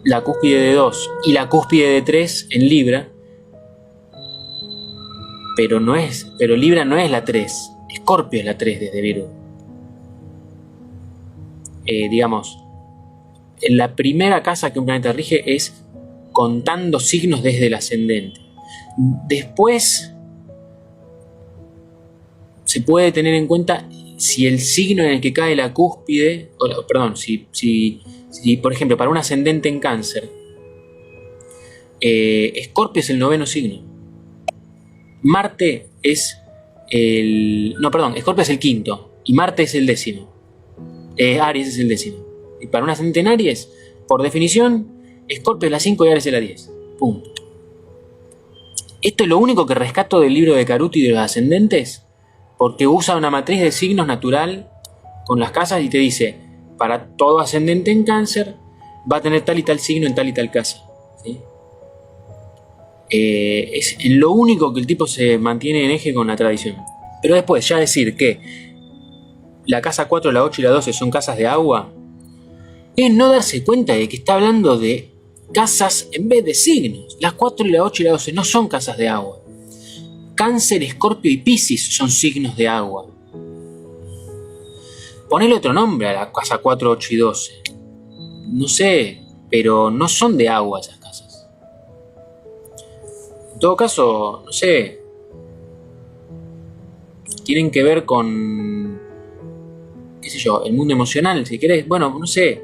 la cúspide de 2 y la cúspide de 3 en Libra, pero Libra no es la 3, Escorpio es la 3 desde Virgo. Digamos, en la primera casa que un planeta rige es contando signos desde el ascendente. Después se puede tener en cuenta si el signo en el que cae la cúspide, si por ejemplo para un ascendente en Cáncer, Escorpio es el 9º signo, Marte es Escorpio es el 5º y Marte es el 10º, Aries es el 10º. Y para un ascendente en Aries, por definición, Escorpio es la 5 y Aries es la 10. Punto. Esto es lo único que rescato del libro de Caruti de los ascendentes, porque usa una matriz de signos natural con las casas y te dice, para todo ascendente en Cáncer va a tener tal y tal signo en tal y tal casa, ¿sí? Es lo único que el tipo se mantiene en eje con la tradición. Pero después ya decir que la casa 4, la 8 y la 12 son casas de agua, es no darse cuenta de que está hablando de casas en vez de signos. Las 4 y la 8 y la 12 no son casas de agua. Cáncer, Escorpio y Piscis son signos de agua. Ponele otro nombre a la casa 4, 8 y 12. No sé, pero no son de agua esas casas. En todo caso, no sé, tienen que ver con, qué sé yo, el mundo emocional, si querés. Bueno, no sé,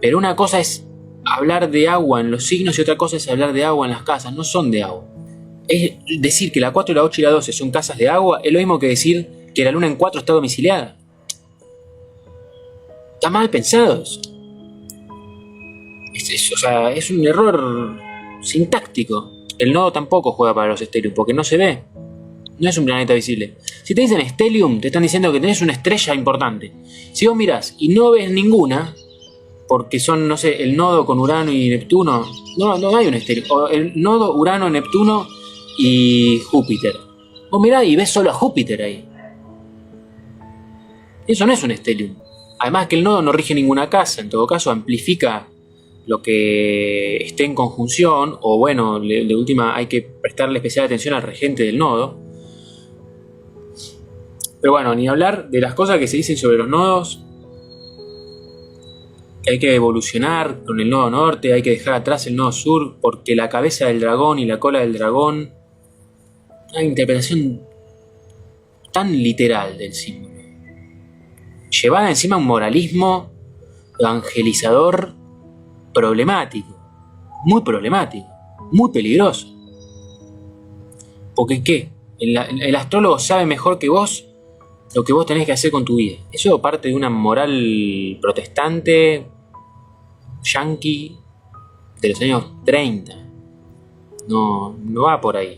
pero una cosa es hablar de agua en los signos y otra cosa es hablar de agua en las casas. No son de agua. Es decir que la 4, la 8 y la 12 son casas de agua, es lo mismo que decir que la luna en 4 está domiciliada. Está mal pensado eso. O sea, es un error sintáctico. El nodo tampoco juega para los stellium porque no se ve. No es un planeta visible. Si te dicen stellium, te están diciendo que tenés una estrella importante. Si vos mirás y no ves ninguna, porque son, no sé, el nodo con Urano y Neptuno, no hay un stellium. O el nodo Urano, Neptuno y Júpiter. Vos mirás y ves solo a Júpiter ahí. Eso no es un stellium. Además que el nodo no rige ninguna casa, en todo caso amplifica lo que esté en conjunción, o bueno, de última hay que prestarle especial atención al regente del nodo. Pero bueno, ni hablar de las cosas que se dicen sobre los nodos, que hay que evolucionar con el nodo norte, hay que dejar atrás el nodo sur, porque la cabeza del dragón y la cola del dragón, una interpretación tan literal del símbolo, llevada encima a un moralismo evangelizador problemático, muy peligroso. Porque ¿qué? El astrólogo sabe mejor que vos lo que vos tenés que hacer con tu vida. Eso parte de una moral protestante, yanqui, de los años 30. No va por ahí.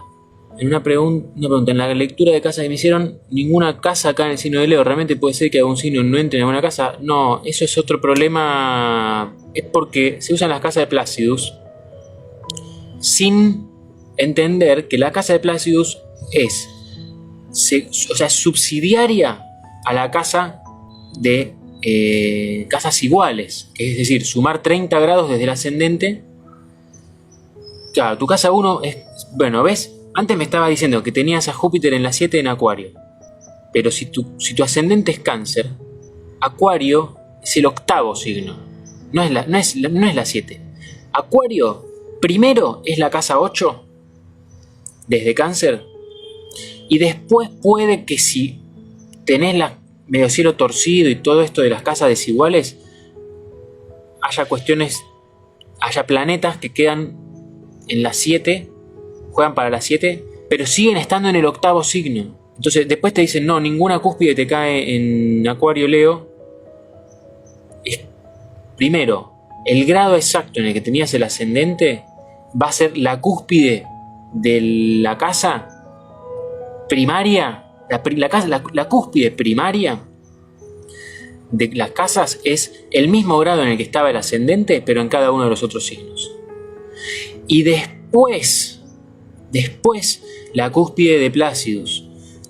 En una pregunta, en la lectura de casas que me hicieron, ninguna casa acá en el signo de Leo, ¿realmente puede ser que algún signo no entre en alguna casa? No, eso es otro problema. Es porque se usan las casas de Placidus sin entender que la casa de Placidus es subsidiaria a la casa de casas iguales, es decir, sumar 30 grados desde el ascendente. Claro, tu casa 1 es, bueno, ¿ves? Antes me estaba diciendo que tenías a Júpiter en la 7 en Acuario, pero si tu ascendente es Cáncer, Acuario es el octavo signo, no es la 7. Acuario primero es la casa 8 desde Cáncer, y después puede que si tenés la medio cielo torcido y todo esto de las casas desiguales, haya planetas que quedan en la 7, juegan para la 7, pero siguen estando en el octavo signo. Entonces después te dicen, no, ninguna cúspide te cae en Acuario Leo. Primero, el grado exacto en el que tenías el ascendente va a ser la cúspide de la casa primaria. La cúspide primaria de las casas es el mismo grado en el que estaba el ascendente, pero en cada uno de los otros signos. Y después la cúspide de Placidus,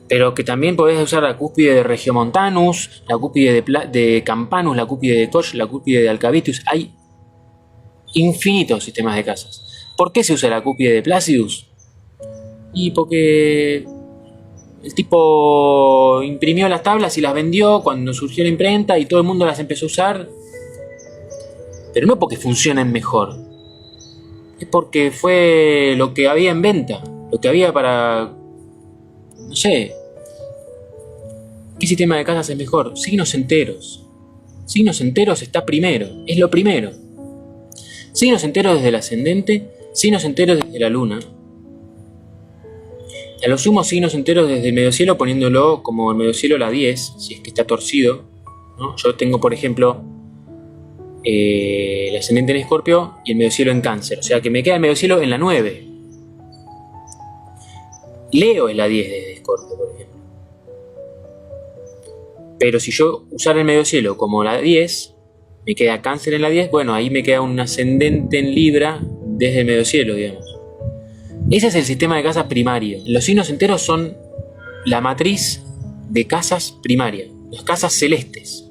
pero que también podés usar la cúspide de Regiomontanus, la cúspide de Campanus, la cúspide de Koch, la cúspide de Alcavitus. Hay infinitos sistemas de casas. ¿Por qué se usa la cúspide de Placidus? Y porque el tipo imprimió las tablas y las vendió cuando surgió la imprenta y todo el mundo las empezó a usar, pero no porque funcionen mejor, es porque fue lo que había en venta, lo que había para, no sé, ¿qué sistema de casas es mejor? Signos enteros. Signos enteros está primero, es lo primero. Signos enteros desde el ascendente, signos enteros desde la luna. A lo sumo signos enteros desde el mediocielo, poniéndolo como el mediocielo la 10, si es que está torcido, ¿no? Yo tengo, por ejemplo, el ascendente en Escorpio y el mediocielo en Cáncer, o sea que me queda el mediocielo en la 9. Leo es la 10 desde Escorpio, por ejemplo. Pero si yo usara el mediocielo como la 10, me queda Cáncer en la 10, bueno, ahí me queda un ascendente en Libra desde el mediocielo, digamos. Ese es el sistema de casas primario. Los signos enteros son la matriz de casas primarias, las casas celestes.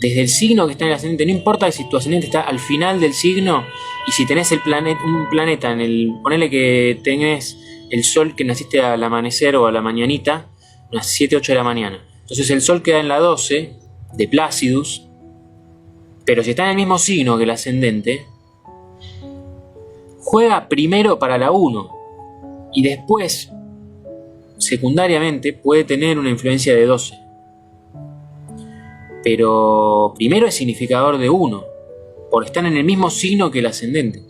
Desde el signo que está en el ascendente, no importa si tu ascendente está al final del signo y si tenés un planeta en el... Ponele que tenés el sol que naciste al amanecer o a la mañanita, unas 7, 8 de la mañana. Entonces el sol queda en la 12 de Placidus, pero si está en el mismo signo que el ascendente, juega primero para la 1 y después, secundariamente, puede tener una influencia de 12. Pero primero es significador de 1, porque están en el mismo signo que el ascendente.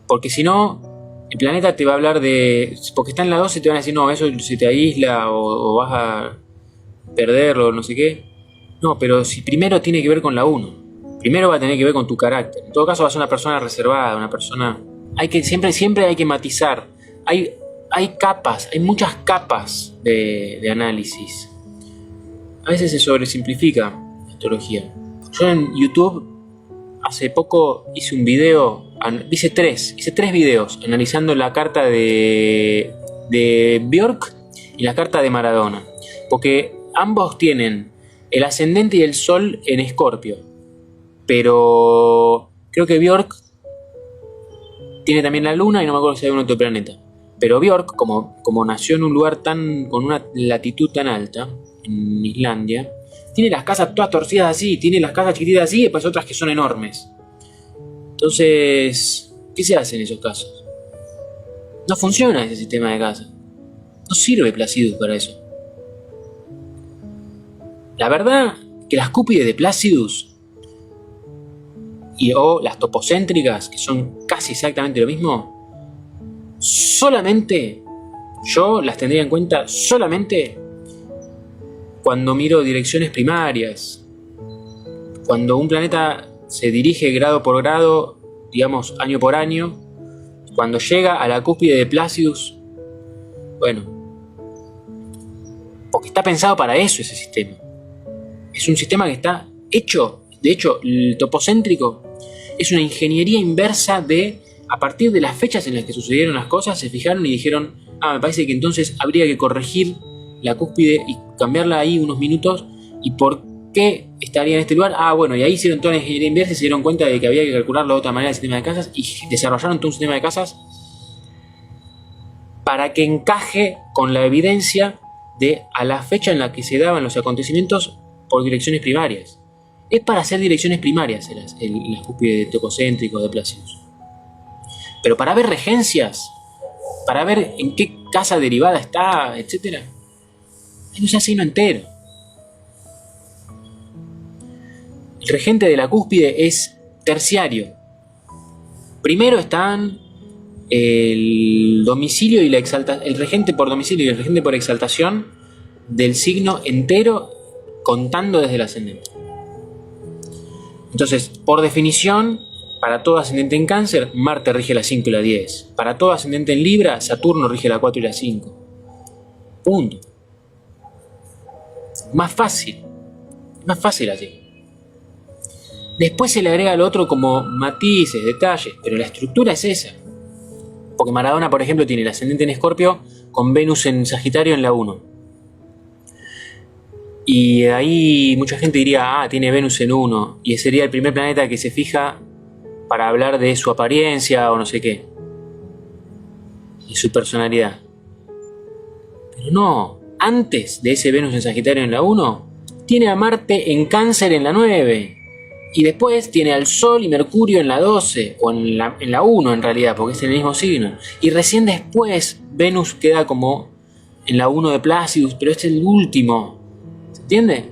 Porque si no, el planeta te va a hablar de... Porque está en la 12 te van a decir, no, eso se te aísla o vas a perderlo, no sé qué. No, pero si primero tiene que ver con la 1. Primero va a tener que ver con tu carácter. En todo caso vas a ser una persona reservada, una persona... Siempre hay que matizar. Hay capas, hay muchas capas de análisis. A veces se sobresimplifica la astrología. Yo en YouTube hace poco hice un video, hice tres videos analizando la carta de Björk y la carta de Maradona. Porque ambos tienen el ascendente y el sol en Escorpio. Pero creo que Björk tiene también la luna y no me acuerdo si hay un otro planeta. Pero Björk, como nació en un lugar con una latitud tan alta, en Islandia, tiene las casas todas torcidas así, tiene las casas chiquititas así y después otras que son enormes. Entonces, ¿qué se hace en esos casos? No funciona ese sistema de casa. No sirve Placidus para eso. La verdad que las cúspides de Placidus o las topocéntricas, que son casi exactamente lo mismo, solamente yo las tendría en cuenta solamente cuando miro direcciones primarias, cuando un planeta se dirige grado por grado, digamos año por año, cuando llega a la cúspide de Placidus, bueno, porque está pensado para eso ese sistema. Es un sistema que está hecho, de hecho, el topocéntrico es una ingeniería inversa de, a partir de las fechas en las que sucedieron las cosas, se fijaron y dijeron, me parece que entonces habría que corregir la cúspide y cambiarla ahí unos minutos. ¿Y por qué estaría en este lugar? Bueno, y ahí hicieron toda la ingeniería inversa y se dieron cuenta de que había que calcularlo de otra manera el sistema de casas y desarrollaron todo un sistema de casas para que encaje con la evidencia de a la fecha en la que se daban los acontecimientos por direcciones primarias. Es para hacer direcciones primarias las cúspides de topocéntricos de Placidus. Pero para ver regencias, para ver en qué casa derivada está, etc., hay que usar signo entero. El regente de la cúspide es terciario. Primero están el domicilio y la exaltación, el regente por domicilio y el regente por exaltación del signo entero, contando desde el ascendente. Entonces, por definición, para todo ascendente en Cáncer, Marte rige la 5 y la 10. Para todo ascendente en Libra, Saturno rige la 4 y la 5. Punto. Más fácil así. Después se le agrega al otro como matices, detalles, pero la estructura es esa. Porque Maradona, por ejemplo, tiene el ascendente en Escorpio con Venus en Sagitario en la 1. Y ahí mucha gente diría, tiene Venus en 1, y sería el primer planeta que se fija para hablar de su apariencia o no sé qué, y su personalidad. Pero no, antes de ese Venus en Sagitario en la 1, tiene a Marte en Cáncer en la 9, y después tiene al Sol y Mercurio en la 12, o en la 1 en realidad, porque es el mismo signo, y recién después Venus queda como en la 1 de Placidus, pero es el último. ¿Se entiende?